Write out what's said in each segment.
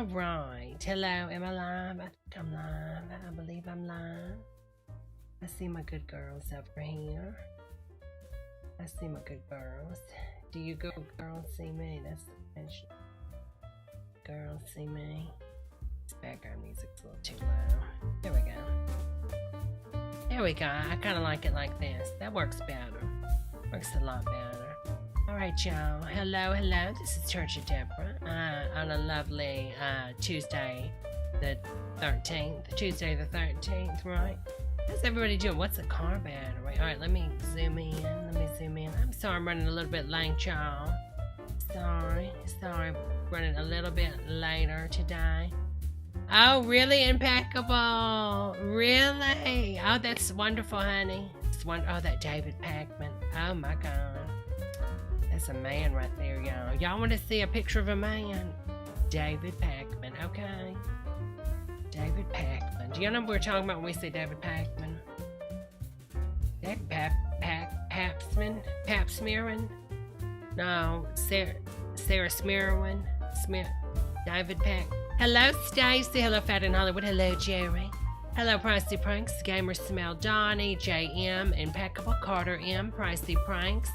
All right. Hello, am I live? I think I'm live. I believe I'm live. I see my good girls over here. I see my good girls. Do you good girls see me? That's the question. Girls see me? This background music's a little too loud. There we go. There we go. I kind of like it like this. That works better. Works a lot better. Alright, y'all. Hello. This is Church of Debra on a lovely Tuesday the 13th. Tuesday the 13th, right? How's everybody doing? What's the car battery? Alright, let me zoom in. I'm sorry I'm running a little bit late, y'all. Sorry. Running a little bit later today. Oh, really? Impeccable. Really? Oh, that's wonderful, honey. Oh, that David Packman. Oh, my God. That's a man right there, y'all. Y'all want to see a picture of a man? David Packman, okay. David Packman. Do y'all know what we're talking about when we say David Packman? David Papsmerin? No, Sarah Smearwin. David Pack. Hello, Stacy. Hello, Fat in Hollywood. Hello, Jerry. Hello, Pricey Pranks. Gamer Smell Donnie. JM. Impeccable. Carter M. Pricey Pranks.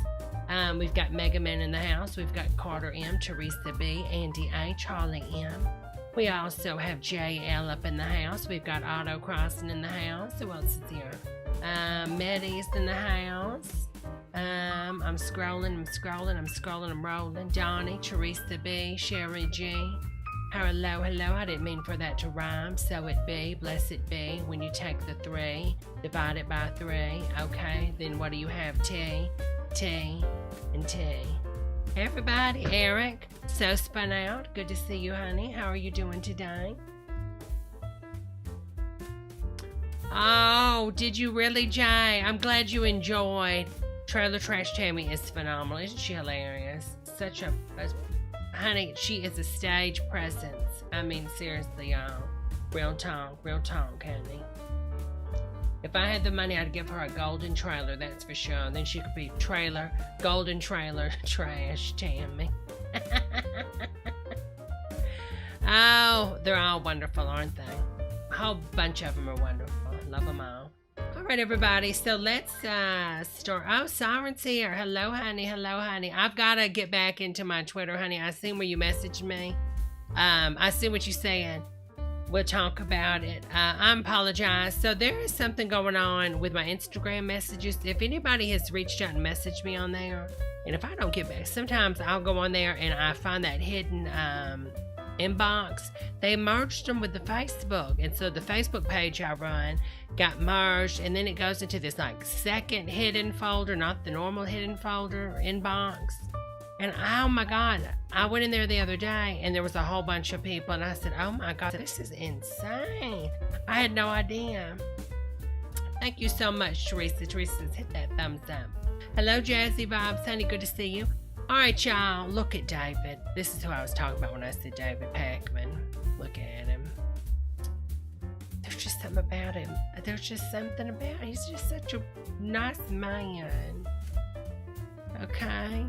We've got Mega Man in the house. We've got Carter M, Teresa B, Andy A, Charlie M. We also have JL up in the house. We've got Auto Crossing in the house. Who else is here? Meddy's in the house. I'm scrolling, I'm rolling. Donnie, Teresa B, Sherry G. Hello. I didn't mean for that to rhyme. So it be, blessed be. When you take the 3, divide it by 3. Okay, then what do you have? T and T. Hey everybody, Eric, so spun out. Good to see you, honey. How are you doing today? Oh, did you really, Jay? I'm glad you enjoyed. Trailer Trash Tammy is phenomenal. Isn't she hilarious? Such a honey, she is a stage presence. I mean, seriously, y'all. Real talk, honey. If I had the money, I'd give her a golden trailer, that's for sure. Then she could be golden trailer, trash, Tammy. Oh, they're all wonderful, aren't they? A whole bunch of them are wonderful. Love them all. All right, everybody, so let's start. Oh, Siren's here. Hello, honey. I've got to get back into my Twitter, honey. I seen where you messaged me. I see what you're saying. We'll talk about it. I apologize. So there is something going on with my Instagram messages. If anybody has reached out and messaged me on there, and if I don't get back, sometimes I'll go on there and I find that hidden inbox. They merged them with the Facebook. And so the Facebook page I run got merged, and then it goes into this like second hidden folder, not the normal hidden folder inbox. And oh my God, I went in there the other day and there was a whole bunch of people and I said, oh my God, this is insane. I had no idea. Thank you so much, Teresa. Teresa's hit that thumbs up. Hello, Jazzy Vibes, honey, good to see you. All right, y'all, look at David. This is who I was talking about when I said David Packman. Look at him. There's just something about him. He's just such a nice man. Okay.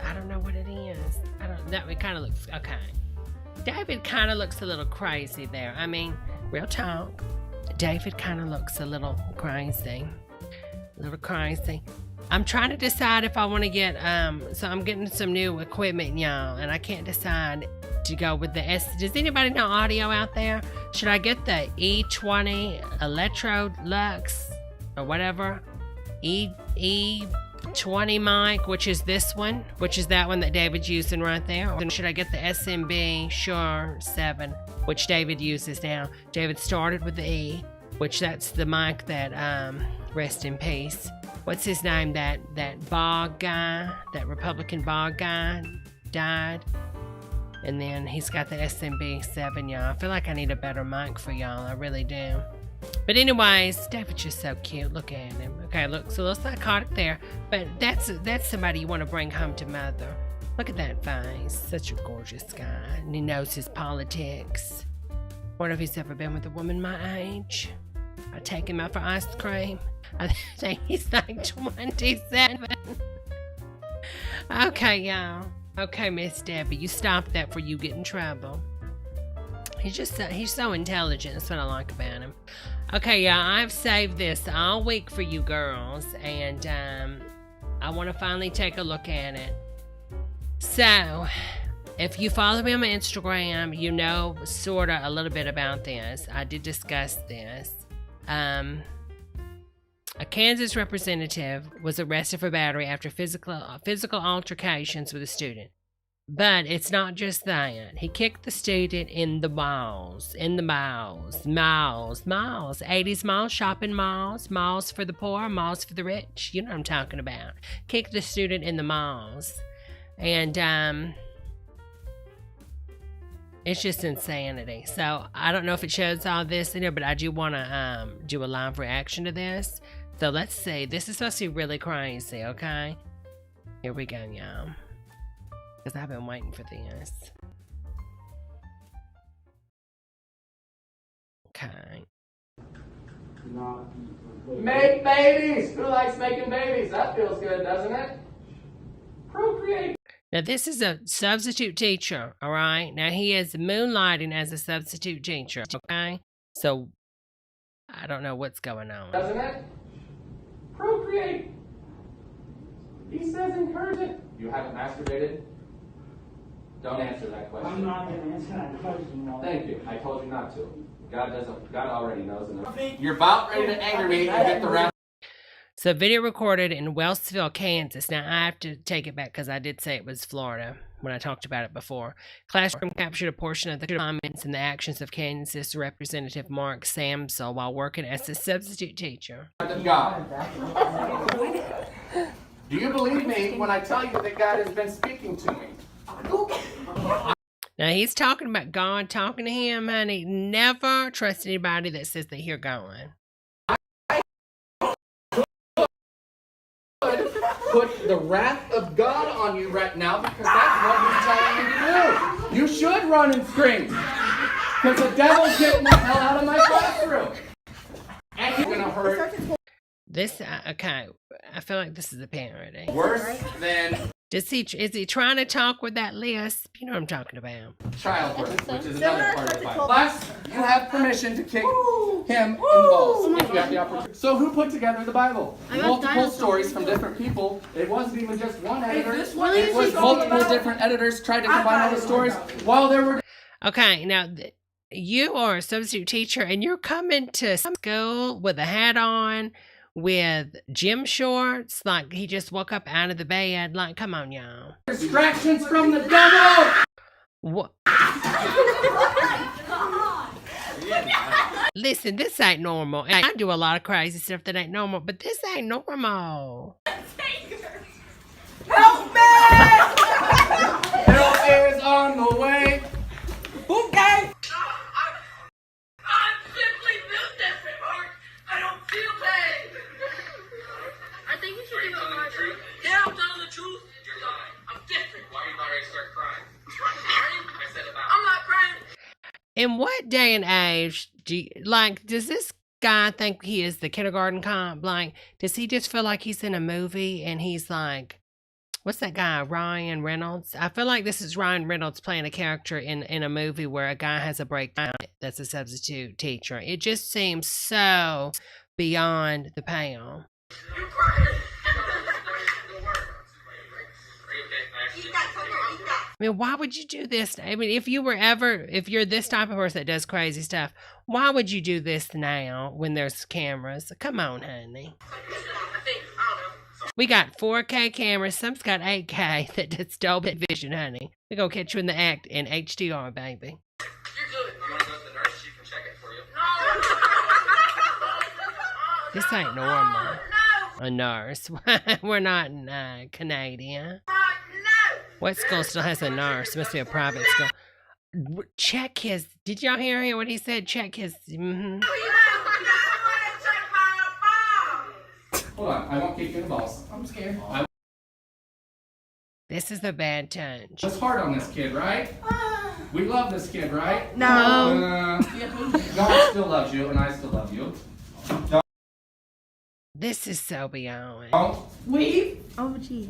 I don't know what it is. It kind of looks, okay. David kind of looks a little crazy there. I mean, real talk. David kind of looks a little crazy. I'm trying to decide if I want to get, so I'm getting some new equipment, y'all, and I can't decide to go with the S. Does anybody know audio out there? Should I get the E20 Electro Lux or whatever? E20 mic, which is this one, which is that one that David's using right there, or should I get the SMB Shure 7, which David uses now? David started with the E, which that's the mic that rest in peace. What's his name? That bog guy, that Republican bog guy died, and then he's got the SMB 7, y'all. I feel like I need a better mic for y'all. I really do. But anyways, David's just so cute. Look at him. Okay, look, so a little psychotic there. But that's somebody you want to bring home to mother. Look at that face. Such a gorgeous guy. And he knows his politics. Wonder if he's ever been with a woman my age. I take him out for ice cream. I think he's like 27. Okay, y'all. Okay, Miss Debbie, you stop that before you get in trouble. he's so intelligent. That's what I like about him. Okay, y'all, I've saved this all week for you girls, and I want to finally take a look at it. So, if you follow me on my Instagram, you know sort of a little bit about this. I did discuss this. A Kansas representative was arrested for battery after physical altercations with a student. But it's not just that. He kicked the student in the malls. 80s malls, shopping malls, malls for the poor, malls for the rich. You know what I'm talking about. Kicked the student in the malls. And it's just insanity. So I don't know if it shows all this in there, but I do want to do a live reaction to this. So let's see. This is supposed to be really crazy, okay? Here we go, y'all. Because I've been waiting for this. Okay. Make babies! Who likes making babies? That feels good, doesn't it? Procreate. Now, this is a substitute teacher, all right? Now, he is moonlighting as a substitute teacher, okay? So, I don't know what's going on. Doesn't it? Procreate. He says encourage it. You haven't masturbated? Don't answer that question. I'm not going to answer that question. No. Thank you. I told you not to. God already knows enough. You're about ready to anger me and get the rest. So, video recorded in Wellsville, Kansas. Now, I have to take it back because I did say it was Florida when I talked about it before. Classroom captured a portion of the comments and the actions of Kansas Representative Mark Samsel while working as a substitute teacher. God. Do you believe me when I tell you that God has been speaking to me? Now, he's talking about God talking to him, honey. Never trust anybody that says they hear God. Put the wrath of God on you right now because that's what he's telling you to do. You should run and scream because the devil's getting the hell out of my classroom. And you're going to hurt. This, okay, I feel like this is a parody. Worse than... Is he trying to talk with that lisp? You know what I'm talking about. Childbirth, which is another part of the Bible. Class, you have permission to kick him in the balls. If you have the opportunity. So who put together the Bible? Multiple stories from different people. It wasn't even just one editor. It was multiple different editors tried to combine all the stories while there were... Okay, now... You are a substitute teacher and you're coming to school with a hat on, with gym shorts, like he just woke up out of the bed. Like, come on, y'all. Distractions from the devil! What? Listen, this ain't normal. I do a lot of crazy stuff that ain't normal, but this ain't normal. Help me! Help is on the way. Okay. I'm simply built different, Mark. I don't feel pain. I think you should do it, Mark. Yeah, I'm telling the truth. You're lying. I'm different. Why are you about to start crying? I said about. I'm not crying. In what day and age does this guy think he is the kindergarten cop? Like, does he just feel like he's in a movie and he's like, what's that guy, Ryan Reynolds? I feel like this is Ryan Reynolds playing a character in a movie where a guy has a breakdown that's a substitute teacher. It just seems so beyond the pale. You're crying. I mean, why would you do this? I mean, if you're this type of person that does crazy stuff, why would you do this now when there's cameras? Come on, honey. We got 4K cameras. Some's got 8K that does Dolby Vision, honey. We're going to catch you in the act in HDR, baby. You're good. You want to go to the nurse? She can check it for you. No. This ain't normal. No. A nurse. We're not Canadian. No. What school still has a nurse? Must be a private school. Check his... Did y'all hear him? What he said? Check his... Hold on, I won't kick you in the balls. I'm scared. This is a bad touch. It's hard on this kid, right? We love this kid, right? No. God still loves you, and I still love you. This is so beyond. Don't. We? Oh, gee.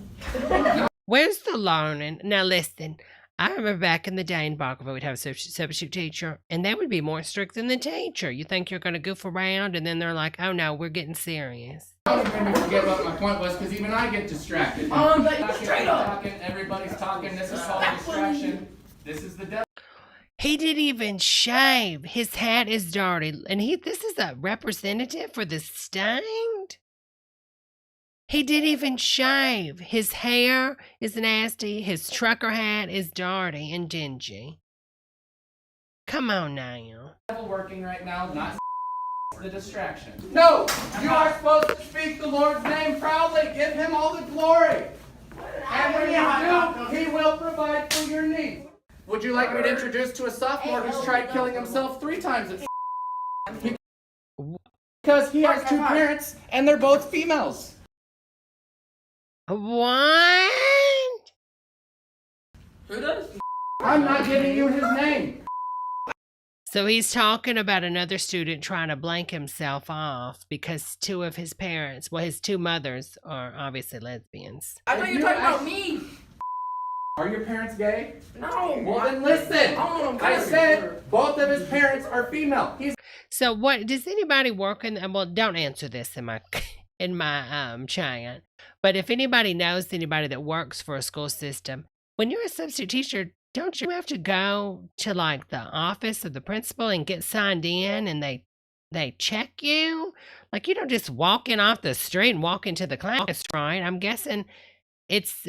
Where's the learning? Now listen, I remember back in the day in Barkerville, we'd have a substitute teacher, and they would be more strict than the teacher. You think you're going to goof around, and then they're like, oh no, we're getting serious. Don't make me forget what my point was, because even I get distracted. Straight up. Talking, everybody's talking. This is called distraction. This is the devil. He didn't even shave. His hat is dirty, and this is a representative for the stained. He didn't even shave. His hair is nasty. His trucker hat is dirty and dingy. Come on now. Devil working right now, not the distraction. No, you are supposed to speak the Lord's name proudly. Give him all the glory. And when you do, he will provide for your needs. Would you like me to introduce to a sophomore who's tried killing himself 3 times at because he has 2 parents and they're both females. What? Who does? I'm not giving you his name. So he's talking about another student trying to blank himself off because 2 of his parents, well, his 2 mothers are obviously lesbians. I thought you were talking about me. Are your parents gay? No. Well, then listen. I said both of his parents are female. So what, does anybody work in, well, don't answer this in my chat, but if anybody knows anybody that works for a school system, when you're a substitute teacher, don't you have to go to like the office of the principal and get signed in and they check you? Like you don't just walk in off the street and walk into the class, right? I'm guessing it's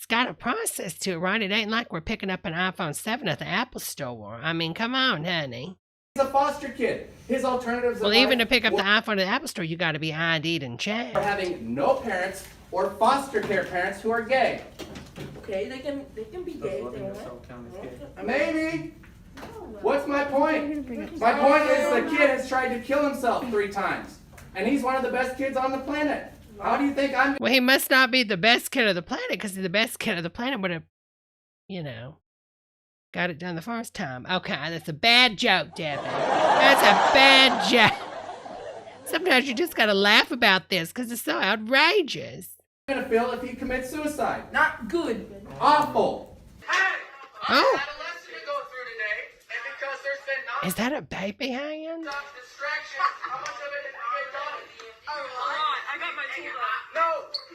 got a process to it, right? It ain't like we're picking up an iPhone 7 at the Apple store. I mean, come on, honey. He's a foster kid. His alternatives. Well, even to pick up the iPhone at the Apple store, you got to be ID'd and checked. Are having no parents or foster care parents who are gay. Okay, they can be gay if they want. Maybe. What's my point? My point is the kid has tried to kill himself 3 times, and he's one of the best kids on the planet. How do you think I'm? Well, he must not be the best kid of the planet, because the best kid of the planet would have, got it done the first time. Okay, that's a bad joke, Debbie. That's a bad joke. Sometimes you just gotta laugh about this because it's so outrageous. Gonna feel if he commits suicide? Not good. Awful. Hey! I Oh. had a lesson to go through today, and because there's been Is that a baby hand? non-stop distractions, how much of it did you get done? A lot. I got my tool done. No,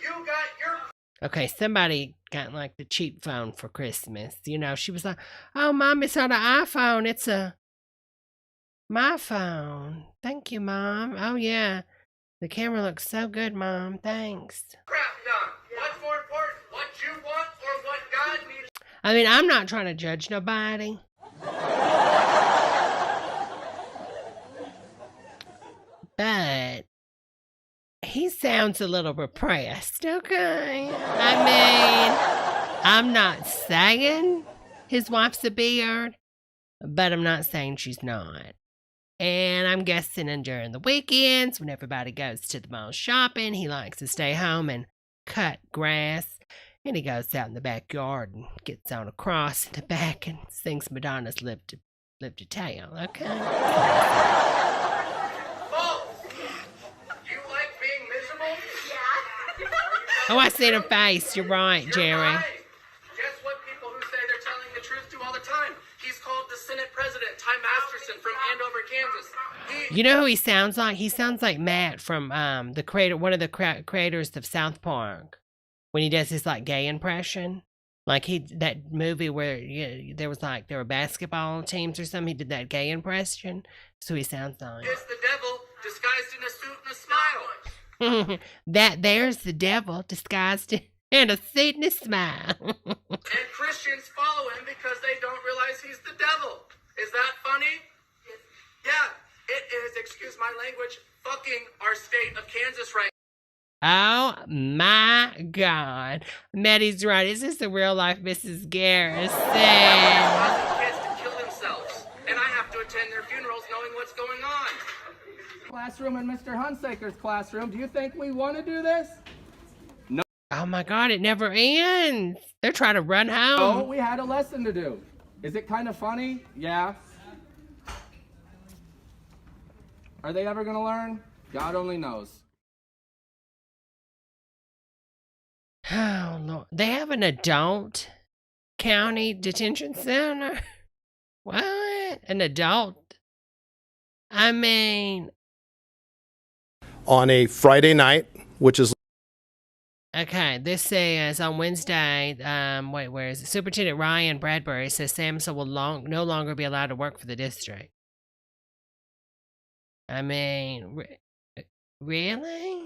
you got your... Okay, somebody got like the cheap phone for Christmas. She was like, oh, Mom, it's not an iPhone. It's my phone. Thank you, Mom. Oh, yeah. The camera looks so good, Mom. Thanks. crap done. What's more important, what you want or what God needs? I mean, I'm not trying to judge nobody. But he sounds a little repressed, okay? I mean, I'm not saying his wife's a beard, but I'm not saying she's not. And I'm guessing during the weekends, when everybody goes to the mall shopping, he likes to stay home and cut grass. And he goes out in the backyard and gets on a cross in the back and sings Madonna's Live to Tell, okay? False. You like being miserable? Yeah. Oh, I see her face. You're right, Jerry. Guess what people who say they're telling the truth do all the time? He's called the Senate President, Ty Masterson from Andover, Kansas. You know who he sounds like? He sounds like Matt from the creator, one of the creators of South Park, when he does his like gay impression. Like that movie where there were basketball teams or something. He did that gay impression. So he sounds like. It's the devil disguised in a suit and a smile. There's the devil disguised in a suit and a smile. And Christians follow him because they don't realize he's the devil. Is that funny? Yeah, it is, excuse my language, fucking our state of Kansas right Oh my God. Maddie's right. Is this the real life Mrs. Garrison? causing kids to kill themselves. And I have to attend their funerals knowing what's going on. Classroom in Mr. Hunsaker's classroom. Do you think we want to do this? Oh my God, it never ends. They're trying to run home. Oh, we had a lesson to do. Is it kind of funny? Yeah. Are they ever going to learn? God only knows. Oh, Lord. They have an adult County Detention Center? What? An adult? I mean... On a Friday night, which is... Okay, this says on Wednesday, wait, where is it? Superintendent Ryan Bradbury says Samuelson will no longer be allowed to work for the district. I mean, really?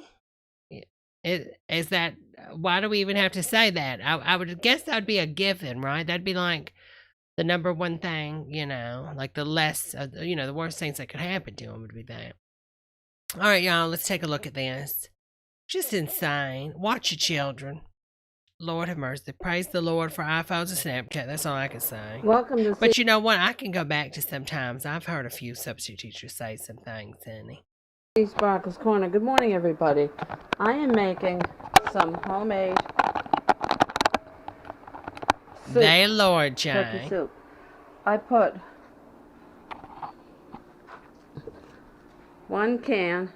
Is that, why do we even have to say that? I would guess that would be a given, right? That'd be like the number one thing, you know, like the less, you know, the worst things that could happen to him would be that. All right, y'all, let's take a look at this. Just insane. Watch your children. Lord have mercy. Praise the Lord for iPhones and Snapchat. That's all I can say. Welcome to. But you know what? I can go back to sometimes. I've heard a few substitute teachers say some things, honey. Sparkle's Corner. Good morning, everybody. I am making some homemade soup. They Lord, Turkey Jay. soup. I put 1 can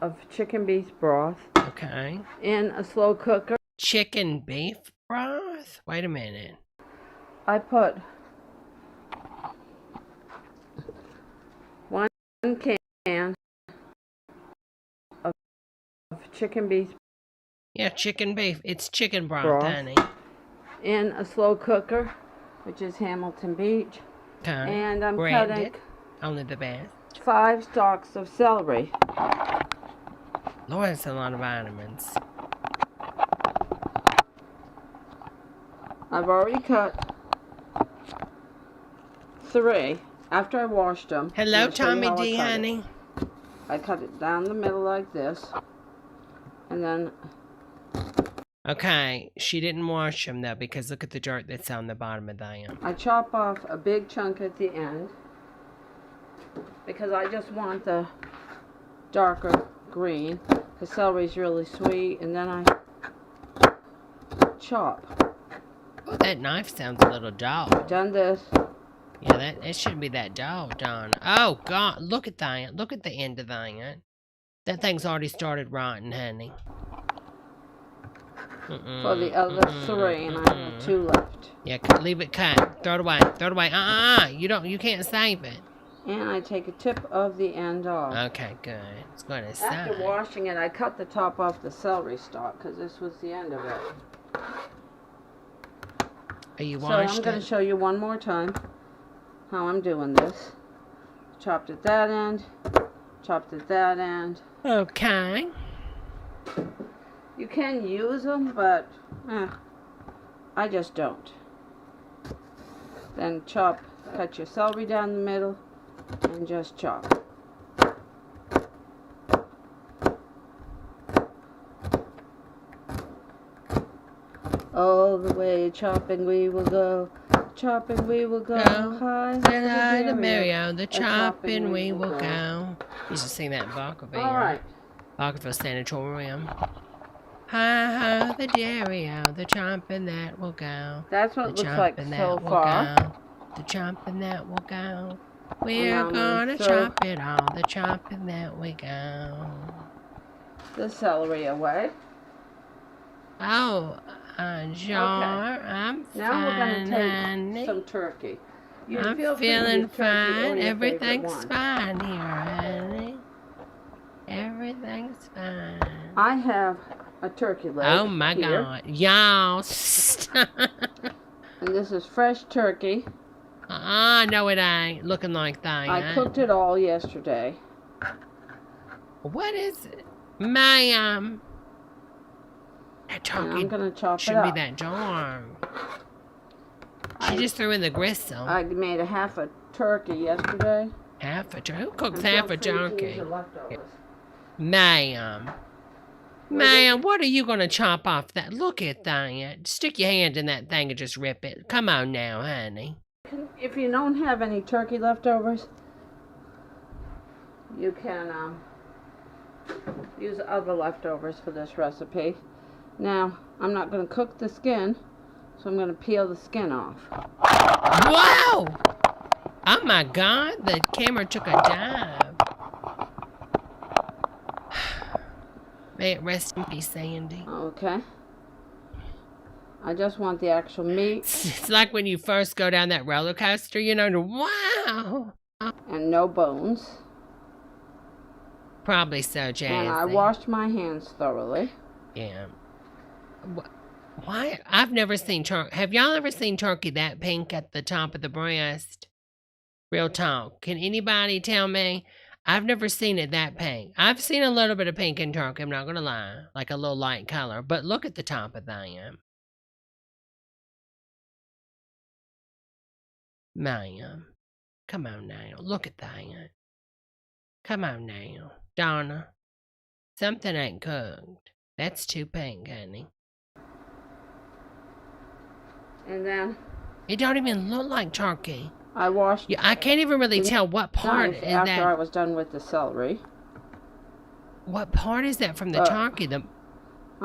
of chicken beef broth Okay. in a slow cooker. Chicken beef broth? Wait a minute. I put 1 can of chicken beef Yeah, chicken beef. It's chicken broth, Broth. honey. in a slow cooker, which is Hamilton Beach. Okay. And I'm Branded. cutting Only the best. 5 stalks of celery. Lord, that's a lot of vitamins. I've already cut 3 after I washed them. Hello, I'm gonna show you Tommy how I D, cut it. honey. I cut it down the middle like this, and then Okay, she didn't wash them, though, because look at the dirt that's on the bottom of them. I chop off a big chunk at the end because I just want the darker green. The celery's really sweet, and then I chop. Oh, that knife sounds a little dull. Done this. Yeah, it shouldn't be that dull, Donna. Oh, God, look at that. Look at the end of that. That thing's already started rotting, honey. For the other 3, and I have 2 left. Yeah, leave it cut. Throw it away. Throw it away. You can't save it. And I take a tip of the end off. Okay, good. It's going to After say. washing it, I cut the top off the celery stalk because this was the end of it. Are you So washed I'm going it? to show you one more time how I'm doing this. Chopped at that end, chopped at that end. Okay. You can use them, but I just don't. Then cut your celery down the middle, and just chop. All the way chopping we will go, chopping we will go, high The the Mario, the chopping we will go. Used to sing that in Barkerville. Alright, Barkerville Sanatorium. Hi, the Dario, the chomping that will go. that's what it The looks like chomping so that will far. go. The chomping that will go. We're now I'm gonna gonna throw- chop it all. The chomping that we go. The celery away. Oh, jar. I'm Now we're fine, going to honey. take some turkey. You I'm feel free to feeling use turkey or fine. your favorite Everything's one. fine here, honey. Everything's fine. I have a turkey leg. Oh my here, God, y'all! Stop. And this is fresh turkey. No, it ain't looking like that. I cooked it all yesterday. What is it, ma'am? That And I'm turkey going to chop it shouldn't be up. that jar. She just threw in the gristle. I made a half a turkey yesterday. Half a turkey. Who cooks And half feel a free to use turkey? your leftovers. Ma'am. Ma'am, what are you going to chop off that? Look at that. Stick your hand in that thing and just rip it. Come on now, honey. If you don't have any turkey leftovers, you can use other leftovers for this recipe. Now, I'm not going to cook the skin, so I'm going to peel the skin off. Wow! Oh my God, the camera took a dive. May it rest in peace, Sandy. Okay. I just want the actual meat. It's like when you first go down that roller coaster, you know, wow. And no bones. Probably so, Jazzy. And I washed my hands thoroughly. Yeah. Why? I've never seen turkey. Have y'all ever seen turkey that pink at the top of the breast? Real talk. Can anybody tell me? I've never seen it that pink. I've seen a little bit of pink in turkey, I'm not going to lie. Like a little light color. But look at the top of that. Ma'am. Come on now. Look at that. Come on now. Donna. Something ain't cooked. That's too pink, honey. And then It don't even look like turkey. I washed. Yeah, I can't even really tell what part is after that. I was done with the celery. What part is that from the turkey? I'm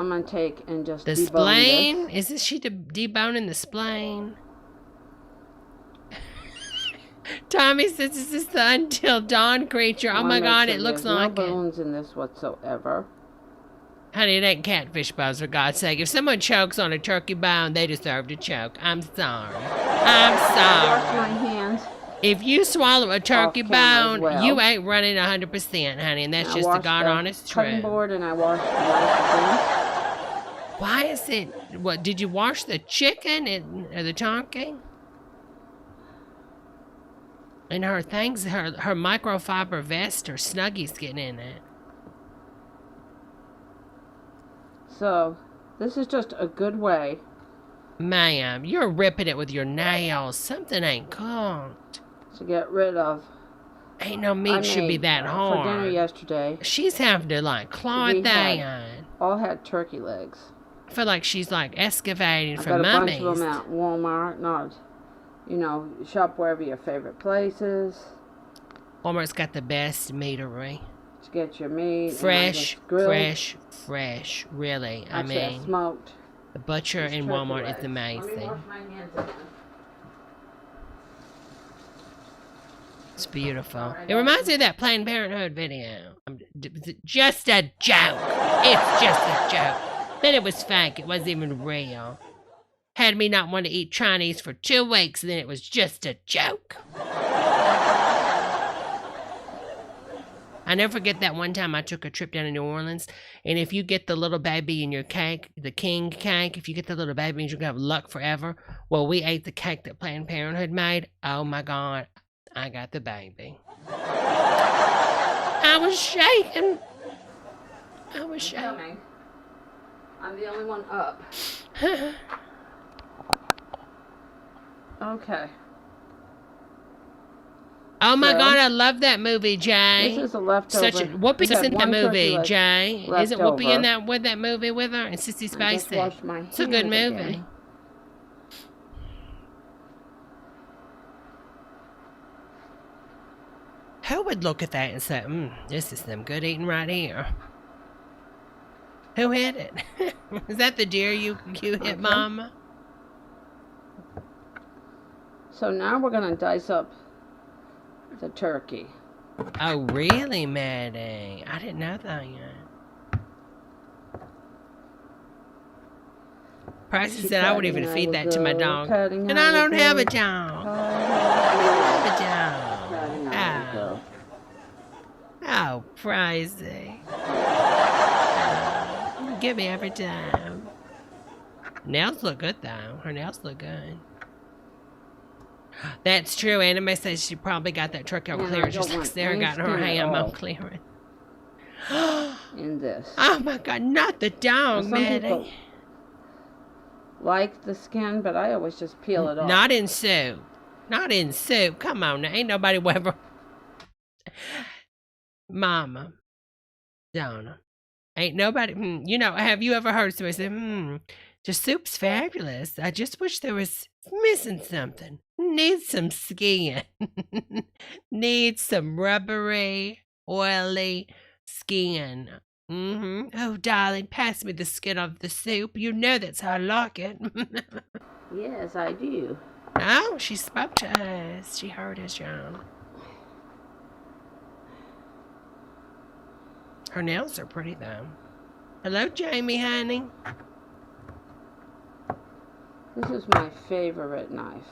gonna take and just The debone spleen? this. Isn't she deboning the spleen? Tommy says this is the until dawn creature. Oh my God, it looks like no it. bones in this whatsoever. Honey, it ain't catfish bones, for God's sake. If someone chokes on a turkey bone, they deserve to choke. I'm sorry. I'm Wash sorry. my hands. If you swallow a turkey camera as bone, well. you ain't running 100%, honey, and that's I just the washed God-honest cutting truth. board and I washed the rice Why is it, what, did you wash the chicken or the turkey? And her things, her microfiber vest or Snuggies getting in it. So, this is just a good way. Ma'am, you're ripping it with your nails. Something ain't cooked. To get rid of. Ain't no meat should be that hard. For dinner yesterday, She's having to like claw it down. all had turkey legs. I feel like she's like excavating I for got a mummies. bunch of them at Walmart, not, shop wherever your favorite place is. Walmart's got the best meatery. To get your meat. Fresh, fresh, really. Actually, I mean, smoked. the butcher in turkey Walmart legs. is amazing. Let me wash my hands again. It's beautiful. It reminds me of that Planned Parenthood video. Just a joke. It's just a joke. Then it was fake. It wasn't even real. Had me not want to eat Chinese for 2 weeks, and then it was just a joke. I never forget that one time I took a trip down to New Orleans, and if you get the little baby in your cake, the king cake, if you get the little baby, you're going to have luck forever. Well, we ate the cake that Planned Parenthood made. Oh, my God. I got the baby. I was shaking. Coming. I'm the only one up. Okay. Oh my So, God, I love that movie, Jay. This is a leftover. Such a Whoopi's Got in that one turkey movie, leg Jay. left Isn't Whoopi in over. that movie with her and Sissy I just Spacek? washed my It's a good hands movie. again. Who would look at that and say, this is some good eating right here? Who hit it? Is that the deer you hit, Mama? So now we're going to dice up the turkey. Oh, really, Maddie? I didn't know that yet. Price said I wouldn't even feed that to my dog. And I don't have a dog. Oh, Pricey. Give me every time. Nails look good, though. Her nails look good. That's true. Anime says she probably got that turkey on clearance just like Sarah got her ham on clearance. In this. Oh, my God. Not the dog, Some Maddie. people like the skin, but I always just peel it off. Not in soup. Not in soup. Come on now. Ain't nobody ever... Mama. Donna. Ain't nobody... have you ever heard somebody say, the soup's fabulous. I just wish there was missing something. Needs some skin. Needs some rubbery, oily skin. Oh, darling, pass me the skin of the soup. You know that's how I like it. Yes, I do. Oh, she spoke to us. She heard us, y'all. Her nails are pretty, though. Hello, Jamie, honey. This is my favorite knife.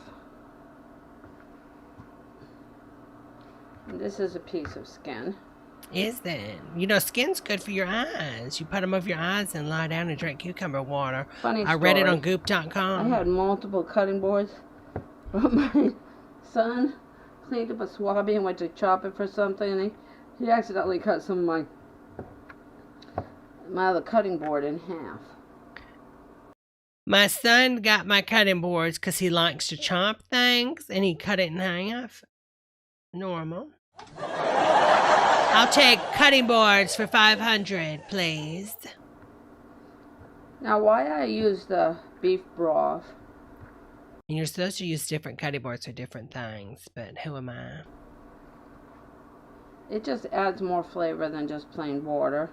And this is a piece of skin. Is that? You know, skin's good for your eyes. You put them over your eyes and lie down and drink cucumber water. Funny I read it story. on goop.com. I had multiple cutting boards. But my son cleaned up a swabby and went to chop it for something, and he accidentally cut some of my other cutting board in half. My son got my cutting boards because he likes to chop things, and he cut it in half. Normal. I'll take cutting boards for $500, please. Now, why I use the beef broth? And you're supposed to use different cutting boards for different things, but who am I? It just adds more flavor than just plain water.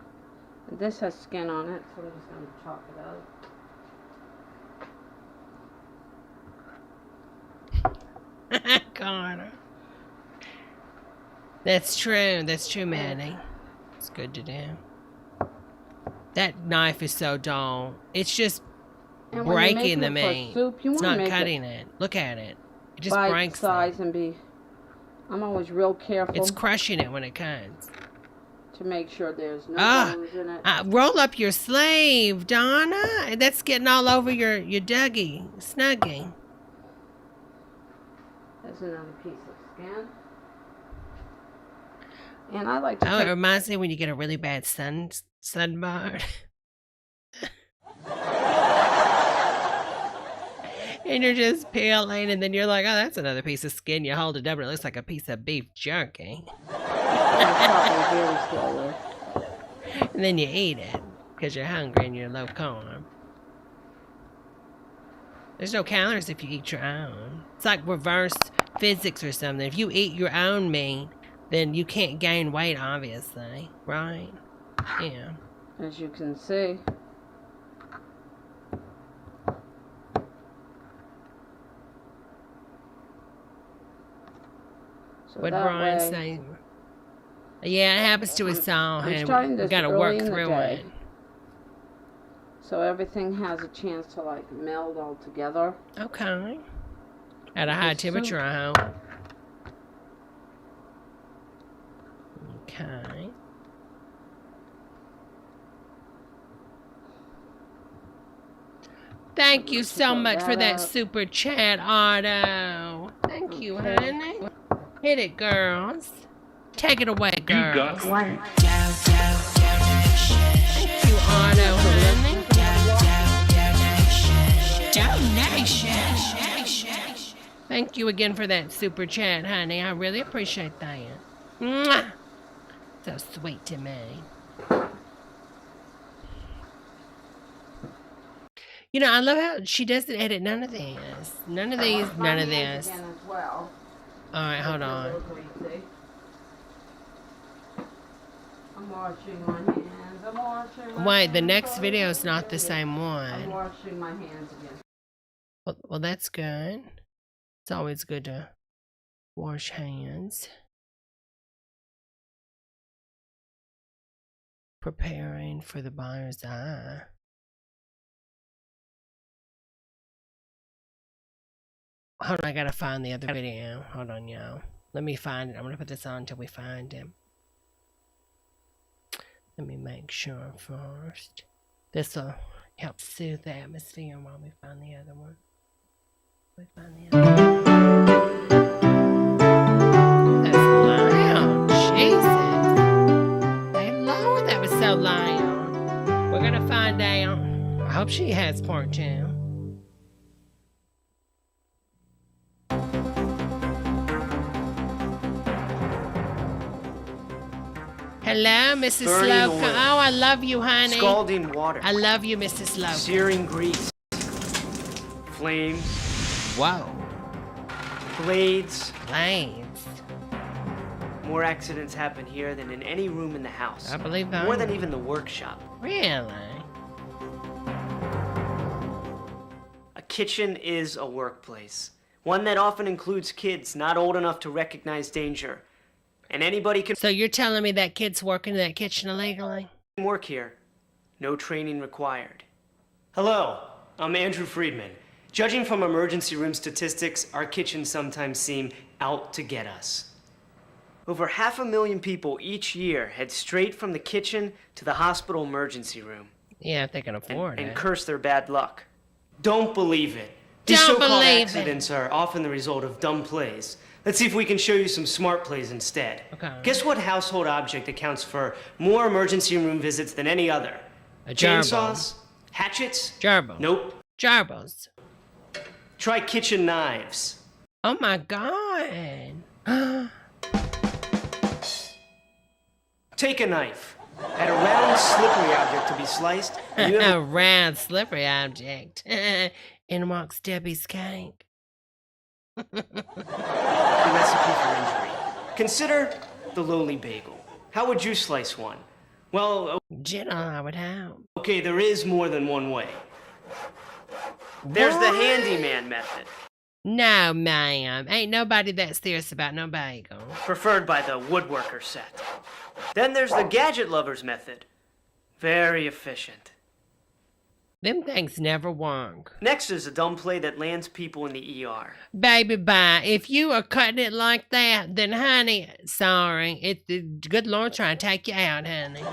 And this has skin on it, so I'm just going to chop it out. Connor. That's true. That's true, Manny. It's good to do. That knife is so dull. It's just And when you're breaking making the it for meat. soup, you It's want to not make cutting it. Look at it. It just bite breaks size it. and be. I'm always real careful It's crushing it when it cuts. to make sure there's no bones in it. Roll up your sleeve, Donna. That's getting all over your Dougie. Snuggie. There's another piece of skin. And I like to Oh, it take reminds me when you get a really bad sunburn. And you're just peeling, and then you're like, oh, that's another piece of skin. You hold it up, and it looks like a piece of beef jerky. very slowly. And then you eat it because you're hungry and you're low carb. There's no calories if you eat your own. It's like reverse physics or something. If you eat your own meat, then you can't gain weight, obviously. Right? Yeah. As you can see. So What that Brian way- say? Yeah, it happens to us all, I'm and starting we this gotta early work in the through day. it. So everything has a chance to like meld all together. Okay. At a high Just so- temperature, I hope. Okay. Thank you so Fill much for that that up. super chat, Otto. Thank you, Okay. honey. Hit it, girls. Take it away, girls. One. Thank you, Otto, honey. Donation. Thank you again for that super chat, honey. I really appreciate that. Mwah. So sweet to me. You know, I love how she doesn't edit none of this. None of these, none of this. Again as well. Alright, hold on. I'm washing my hands. I'm washing my Wait, the hands. next video is not the same I'm one. washing my hands again. Well, that's good. It's always good to wash hands. Preparing for the buyer's eye. Hold on, I gotta find the other video. Hold on, y'all. Let me find it. I'm gonna put this on until we find him. Let me make sure first. This will help soothe the atmosphere while we find the other one. We find the other one. That's loud. Jesus. Hello, that was so loud. We're gonna find out. I hope she has part 2. Hello, Mrs. Burning Slocum. oil. Oh, I love you, honey. Scalding water. I love you, Mrs. Slocum. Searing grease. Flames. Whoa. Blades. Blades. More accidents happen here than in any room in the house. I believe that. More than even the workshop. Really? A kitchen is a workplace. One that often includes kids not old enough to recognize danger. And anybody can So you're telling me that kid's working in that kitchen illegally? work here. No training required. Hello, I'm Andrew Friedman, Judging from emergency room statistics, our kitchens sometimes seem out to get us. Over 500,000 people each year head straight from the kitchen to the hospital emergency room. Yeah, if they can afford it. And curse their bad luck. Don't believe it. Don't These so-called believe it. accidents are often the result of dumb plays. Let's see if we can show you some smart plays instead. Okay. Guess what household object accounts for more emergency room visits than any other? A gerbil. Chainsaws? Hatchets? Gerbil. Nope. Gerbils. Try kitchen knives. Oh my God. Take a knife. Add a round, slippery object to be sliced. And you have A round, slippery object. In walks Debbie's cake. a recipe for injury. Consider the lowly bagel. How would you slice one? Well, Gentle, I would hope. okay, there is more than one way. There's the handyman method, No, ma'am. Ain't nobody that serious about no bagel. preferred by the woodworker set. Then there's the gadget lover's method. Very efficient. Them things never work. Next is a dumb play that lands people in the ER. Baby, bye. If you are cutting it like that, then honey, sorry. The good Lord trying to take you out, honey. For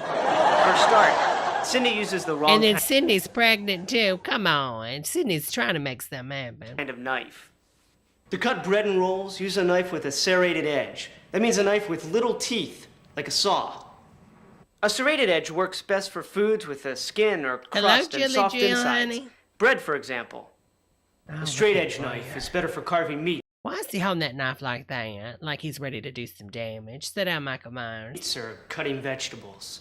a start, Cindy uses the wrong And then Sydney's pregnant too. Come on. Sydney's trying to make something happen. kind of knife. To cut bread and rolls, use a knife with a serrated edge. That means a knife with little teeth, like a saw. A serrated edge works best for foods with a skin or Hello, crust and Jilly soft Jill, insides. honey. Bread, for example. Oh, A straight look edge at knife boy. is better for carving meat Why is he holding that knife like that? Like he's ready to do some damage. Sit down, Michael Myers. or cutting vegetables.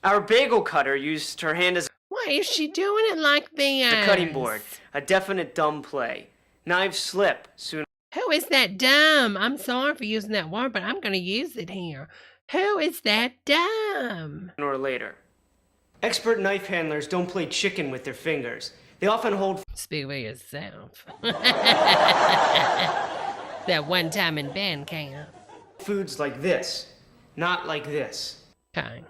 Our bagel cutter used her hand as Why is she doing it like this? a cutting board. A definite dumb play. Knives slip sooner Who is that dumb? I'm sorry for using that word, but I'm going to use it here. Who is that dumb? or later. Expert knife handlers don't play chicken with their fingers. They often hold Speak for yourself. That one time in band camp. foods like this, not like this. Okay.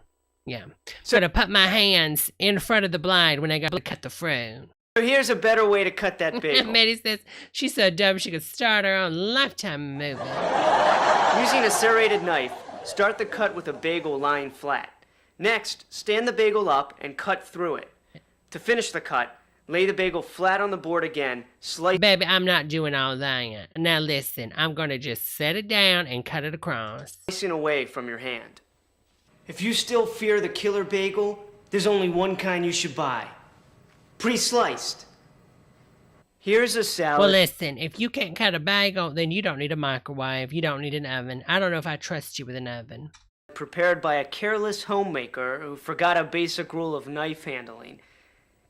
Yeah. So to put my hands in front of the blade when I go to cut the fruit. So here's a better way to cut that bagel. Maddie says she's so dumb she could start her own Lifetime movie. Using a serrated knife, start the cut with a bagel lying flat. Next, stand the bagel up and cut through it. To finish the cut, lay the bagel flat on the board again, slice Baby, I'm not doing all that. Now listen, I'm going to just set it down and cut it across. slicing away from your hand. If you still fear the killer bagel, there's only one kind you should buy. Pre-sliced. Here's a salad. Well, listen, if you can't cut a bagel, then you don't need a microwave. You don't need an oven. I don't know if I trust you with an oven. Prepared by a careless homemaker who forgot a basic rule of knife handling.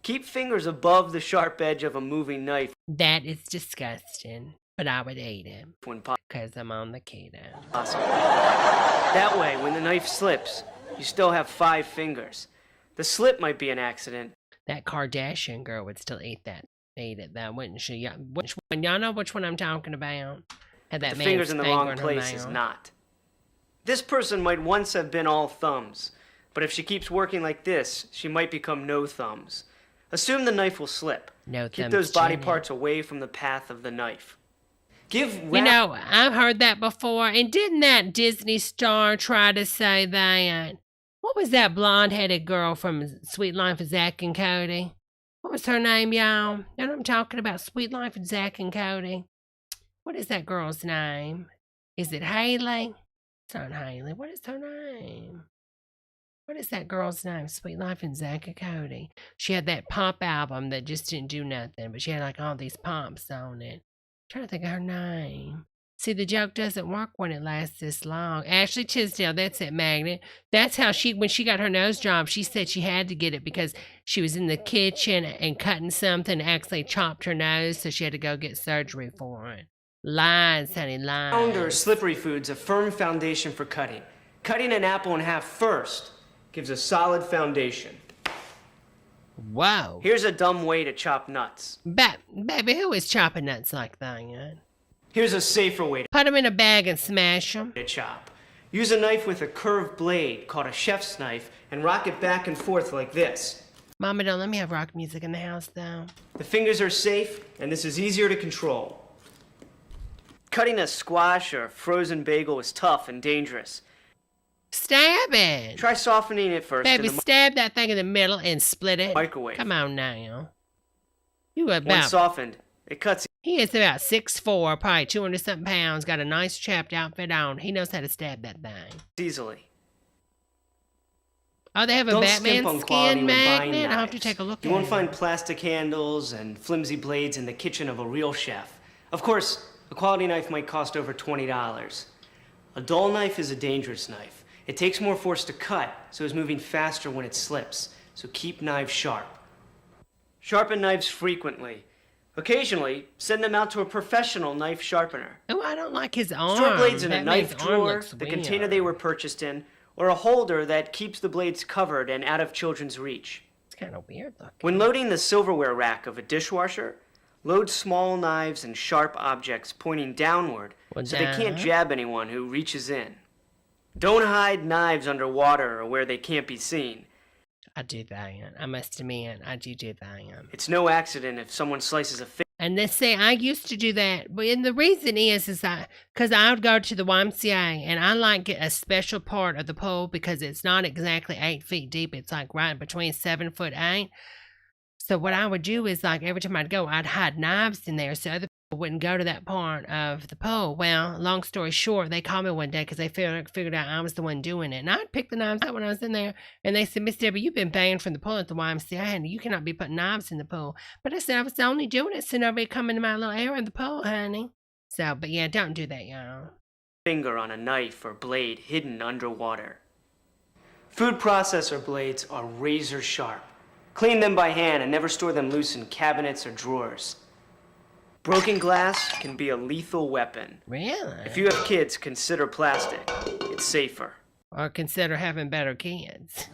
Keep fingers above the sharp edge of a moving knife That is disgusting, but I would eat it when because I'm on the keto. possible. That way, when the knife slips, you still have 5 fingers. The slip might be an accident. That Kardashian girl would still eat it, though, wouldn't she? Which one? Y'all know which one I'm talking about? Had that The man's fingers in the finger wrong in her place is mouth. not. This person might once have been all thumbs, but if she keeps working like this, she might become no thumbs. Assume the knife will slip. No Keep thumbs, those body Jenny. parts away from the path of the knife. Give You know, I've heard that before, and didn't that Disney star try to say that? What was that blonde-headed girl from Sweet Life of Zack and Cody? What was her name, y'all? You know what I'm talking about? Sweet Life of Zack and Cody. What is that girl's name? Is it Haley? It's not Haley. What is her name? What is that girl's name? Sweet Life and Zack and Cody. She had that pop album that just didn't do nothing, but she had like all these pops on it. Trying to think of her name. See, the joke doesn't work when it lasts this long. Ashley Tisdale, that's it, Magnet. That's how when she got her nose job, she said she had to get it because she was in the kitchen and cutting something, actually chopped her nose, so she had to go get surgery for it. Lies, honey, lies. round or slippery foods a firm foundation for cutting. Cutting an apple in half first gives a solid foundation. Whoa. Here's a dumb way to chop nuts. Baby, who is chopping nuts like that? Here's a safer way Put them in a bag and smash them. to chop. Use a knife with a curved blade called a chef's knife and rock it back and forth like this. Mama, don't let me have rock music in the house, though. The fingers are safe, and this is easier to control. Cutting a squash or frozen bagel is tough and dangerous. Stab it. Try softening it first Baby, in the stab that thing in the middle and split it. microwave. Come on now. You Once about... softened, it cuts He is about 6'4", probably 200-something pounds, got a nice chapped outfit on. He knows how to stab that thing. easily. Oh, they have a Don't Batman skimp on quality skin when buying magnet? I'll have to knives. take a look at it. You won't find plastic handles and flimsy blades in the kitchen of a real chef. Of course, a quality knife might cost over $20. A dull knife is a dangerous knife. It takes more force to cut, so it's moving faster when it slips. So keep knives sharp. Sharpen knives frequently. Occasionally, send them out to a professional knife sharpener. Oh, I don't like his arm. Store blades in a Batman's knife arm drawer, looks the weird. container they were purchased in, or a holder that keeps the blades covered and out of children's reach. It's kind of weird looking. When loading the silverware rack of a dishwasher, load small knives and sharp objects pointing downward so they can't jab anyone who reaches in. Don't hide knives underwater or where they can't be seen. I do that. I must admit, I do that. It's no accident if someone slices a fish. And they say I used to do that, but and the reason is because I would go to the YMCA and I like get a special part of the pool because it's not exactly 8 feet deep. It's like right between 7'8". So what I would do is like every time I'd go, I'd hide knives in there so other people wouldn't go to that part of the pool. Well, long story short, they called me one day because they figured out I was the one doing it. And I'd pick the knives out when I was in there. And they said, Miss Debra, you've been banned from the pool at the YMCA and you cannot be putting knives in the pool. But I said, I was only doing it so nobody come into my little area in the pool, honey. So, but yeah, don't do that, y'all. Finger on a knife or blade hidden underwater. Food processor blades are razor sharp. Clean them by hand and never store them loose in cabinets or drawers. Broken glass can be a lethal weapon. Really? If you have kids, consider plastic. It's safer. Or consider having better kids.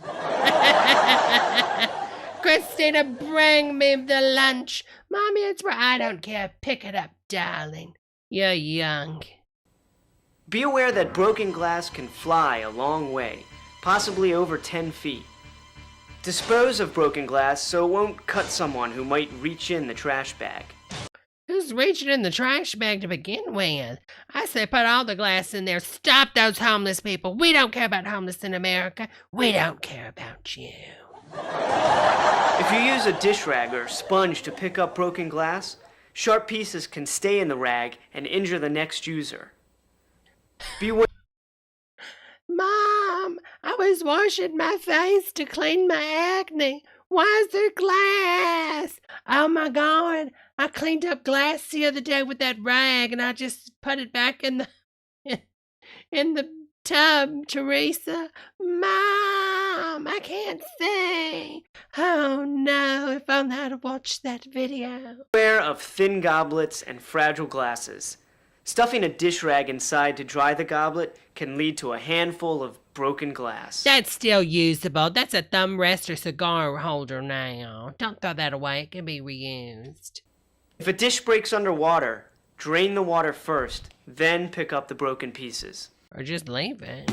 Christina, bring me the lunch. Mommy, it's where I don't care. Pick it up, darling. You're young. Be aware that broken glass can fly a long way, possibly over 10 feet. Dispose of broken glass so it won't cut someone who might reach in the trash bag. Who's reaching in the trash bag to begin with? I say put all the glass in there. Stop those homeless people. We don't care about homeless in America. We don't care about you. If you use a dish rag or sponge to pick up broken glass, sharp pieces can stay in the rag and injure the next user. Beware. Mom, I was washing my face to clean my acne. Why is there glass? Oh my God. I cleaned up glass the other day with that rag and I just put it back in the tub, Teresa. Mom, I can't see. Oh no, if only I'd have watched that video. Beware of thin goblets and fragile glasses. Stuffing a dish rag inside to dry the goblet can lead to a handful of broken glass. That's still usable. That's a thumb rest or cigar holder now. Don't throw that away. It can be reused. If a dish breaks underwater, drain the water first, then pick up the broken pieces. Or just leave it.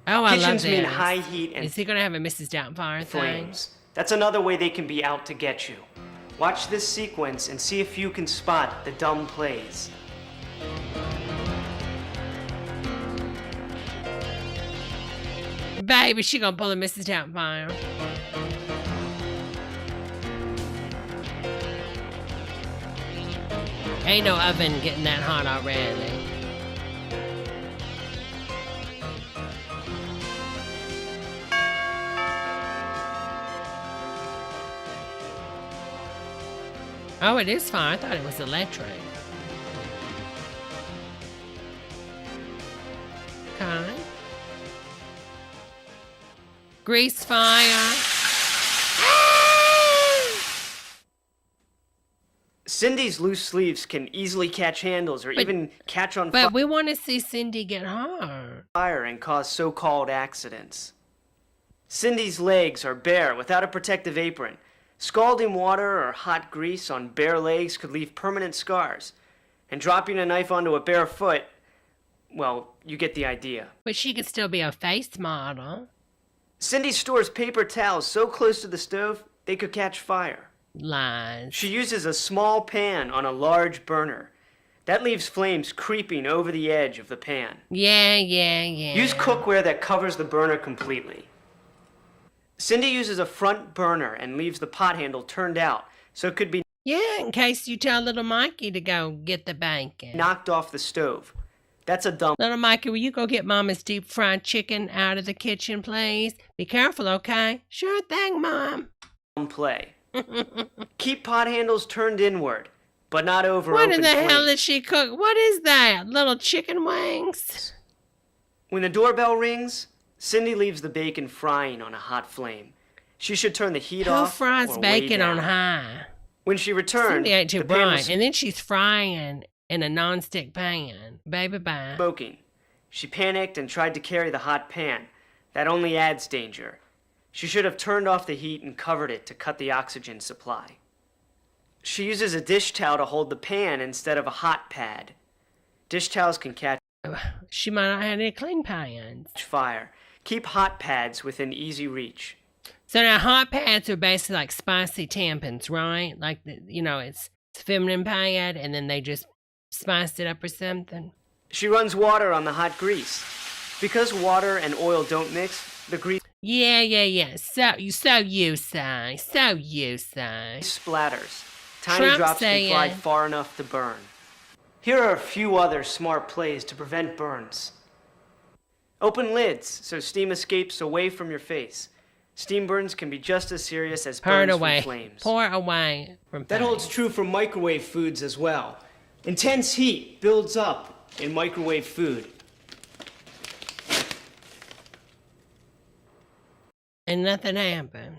Oh, I love Kitchens this. mean high heat and Is he going to have a Mrs. Doubtfire thing? flames. That's another way they can be out to get you. Watch this sequence and see if you can spot the dumb plays. Baby, she gonna pull a Mrs. Doubtfire. Ain't no oven getting that hot already. Oh, it is fire. I thought it was electric. Okay. Grease fire. Cindy's loose sleeves can easily catch handles or even catch on But we want to see Cindy get hurt. fire and cause so-called accidents. Cindy's legs are bare without a protective apron. Scalding water or hot grease on bare legs could leave permanent scars. And dropping a knife onto a bare foot, well, you get the idea. But she could still be a face model. Cindy stores paper towels so close to the stove they could catch fire. Lies. She uses a small pan on a large burner. That leaves flames creeping over the edge of the pan. Yeah. Use cookware that covers the burner completely. Cindy uses a front burner and leaves the pot handle turned out so it could be in case you tell little Mikey to go get the bacon. knocked off the stove. That's a dumb Little Mikey, will you go get Mama's deep fried chicken out of the kitchen, please? Be careful, okay? Sure thing, Mom. play. Keep pot handles turned inward, but not over What open in the hell flames. did she cook? What is that? Little chicken wings? When the doorbell rings, Cindy leaves the bacon frying on a hot flame. She should turn the heat Who off fries or way bacon on down. high? When she returned, Cindy ain't too the pan bright. was And then she's frying in a non-stick pan. Baby, bye. smoking. She panicked and tried to carry the hot pan. That only adds danger. She should have turned off the heat and covered it to cut the oxygen supply. She uses a dish towel to hold the pan instead of a hot pad. Dish towels can catch She might not have any clean pans. fire. Keep hot pads within easy reach. So now hot pads are basically like spicy tampons, right? Like, it's feminine pad and then they just spiced it up or something. She runs water on the hot grease. Because water and oil don't mix, the grease Yeah. So you say. splatters. Tiny Trump drops can fly saying. far enough to burn. Here are a few other smart plays to prevent burns. Open lids so steam escapes away from your face. Steam burns can be just as serious as Pour it burns away. from flames. Pour away from That flames. holds true for microwave foods as well. Intense heat builds up in microwave food. And nothing happened.